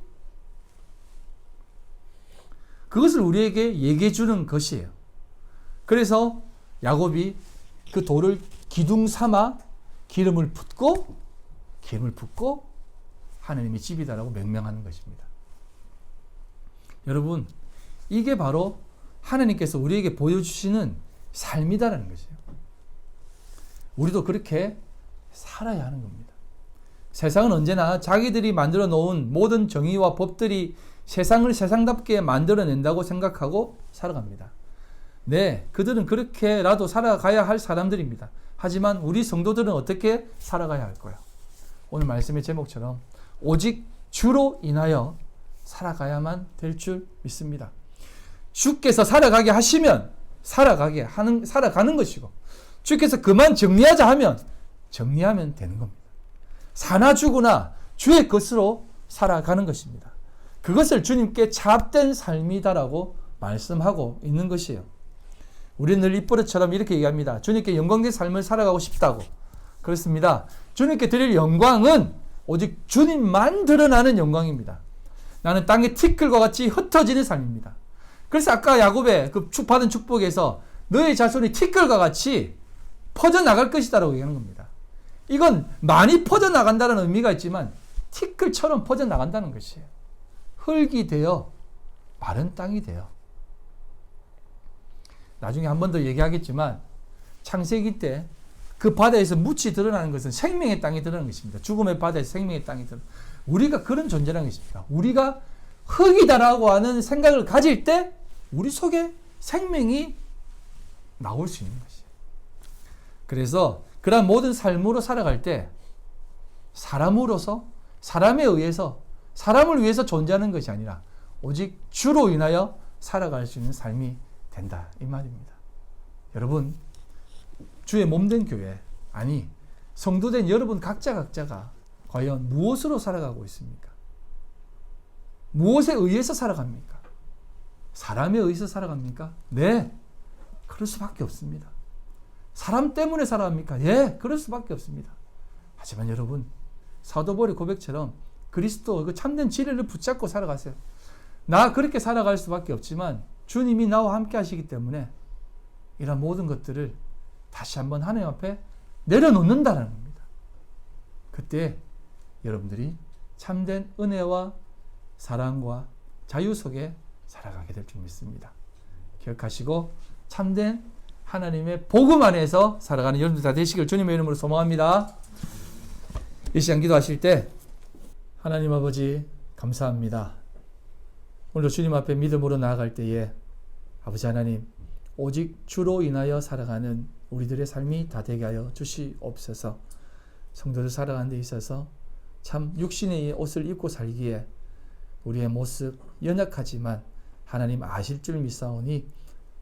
Speaker 1: 그것을 우리에게 얘기해 주는 것이에요. 그래서 야곱이 그 돌을 기둥 삼아 기름을 붓고 하나님의 집이다라고 명명하는 것입니다. 여러분, 이게 바로 하나님께서 우리에게 보여주시는 삶이다라는 것이에요. 우리도 그렇게 살아야 하는 겁니다. 세상은 언제나 자기들이 만들어 놓은 모든 정의와 법들이 세상을 세상답게 만들어낸다고 생각하고 살아갑니다. 네, 그들은 그렇게라도 살아가야 할 사람들입니다. 하지만 우리 성도들은 어떻게 살아가야 할까요? 오늘 말씀의 제목처럼 오직 주로 인하여 살아가야만 될 줄 믿습니다. 주께서 살아가게 하시면 살아가는 것이고, 주께서 그만 정리하자 하면 정리하면 되는 겁니다. 사나 죽으나 주의 것으로 살아가는 것입니다. 그것을 주님께 차압된 삶이다라고 말씀하고 있는 것이에요. 우리는 늘 입버릇처럼 이렇게 얘기합니다. 주님께 영광된 삶을 살아가고 싶다고. 그렇습니다. 주님께 드릴 영광은 오직 주님만 드러나는 영광입니다. 나는 땅의 티끌과 같이 흩어지는 삶입니다. 그래서 아까 야곱의 그 받은 축복에서 너의 자손이 티끌과 같이 퍼져나갈 것이다라고 얘기하는 겁니다. 이건 많이 퍼져나간다는 의미가 있지만 티끌처럼 퍼져나간다는 것이에요. 흙이 되어 마른 땅이 되어. 나중에 한 번 더 얘기하겠지만 창세기 때 그 바다에서 묻이 드러나는 것은 생명의 땅이 드러나는 것입니다. 죽음의 바다에서 생명의 땅이 드러나는 우리가 그런 존재라는 것입니다. 우리가 흙이다라고 하는 생각을 가질 때 우리 속에 생명이 나올 수 있는 것이에요. 그래서 그러한 모든 삶으로 살아갈 때 사람으로서 사람에 의해서 사람을 위해서 존재하는 것이 아니라 오직 주로 인하여 살아갈 수 있는 삶이 된다 이 말입니다. 여러분, 주의 몸된 교회, 아니 성도된 여러분 각자가 과연 무엇으로 살아가고 있습니까? 무엇에 의해서 살아갑니까? 사람에 의해서 살아갑니까? 네, 그럴 수밖에 없습니다. 사람 때문에 살아갑니까? 예, 그럴 수밖에 없습니다. 하지만 여러분, 사도 바울의 고백처럼 그리스도 그 참된 진리를 붙잡고 살아가세요. 나 그렇게 살아갈 수밖에 없지만 주님이 나와 함께 하시기 때문에 이런 모든 것들을 다시 한번 하나님 앞에 내려놓는다는 겁니다. 그때 여러분들이 참된 은혜와 사랑과 자유 속에 살아가게 될 줄 믿습니다. 기억하시고 참된 하나님의 복음 안에서 살아가는 여러분들 다 되시길 주님의 이름으로 소망합니다. 이 시간 기도하실 때 하나님 아버지 감사합니다. 오늘도 주님 앞에 믿음으로 나아갈 때에 아버지 하나님 오직 주로 인하여 살아가는 우리들의 삶이 다 되게 하여 주시옵소서. 성도들 살아가는 데 있어서 참 육신의 옷을 입고 살기에 우리의 모습 연약하지만 하나님 아실 줄 믿사오니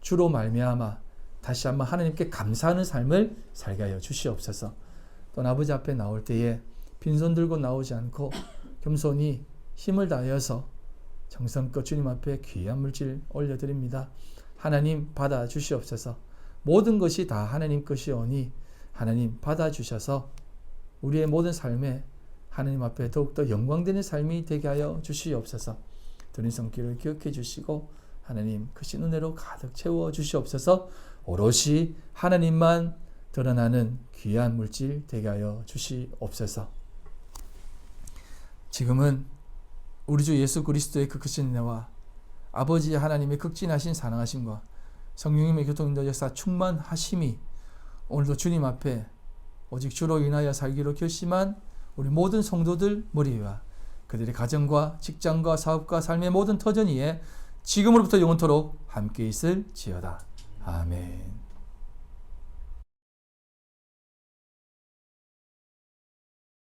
Speaker 1: 주로 말미암아 다시 한번 하나님께 감사하는 삶을 살게 하여 주시옵소서. 또 아버지 앞에 나올 때에 빈손 들고 나오지 않고 겸손히 힘을 다하여서 정성껏 주님 앞에 귀한 물질 올려드립니다. 하나님 받아주시옵소서. 모든 것이 다 하나님 것이오니 하나님 받아주셔서 우리의 모든 삶에 하나님 앞에 더욱더 영광되는 삶이 되게 하여 주시옵소서. 드린 손길을 기억해 주시고 하나님 크신 은혜로 가득 채워 주시옵소서. 오롯이 하나님만 드러나는 귀한 물질 되게 하여 주시옵소서. 지금은 우리 주 예수 그리스도의 그 크신 은혜와 아버지 하나님의 극진하신 사랑하심과 성령님의 교통인도 역사 충만하심이 오늘도 주님 앞에 오직 주로 인하여 살기로 결심한 우리 모든 성도들 머리 위와 그들의 가정과 직장과 사업과 삶의 모든 터전 위에 지금으로부터 영원토록 함께 있을지어다. 아멘.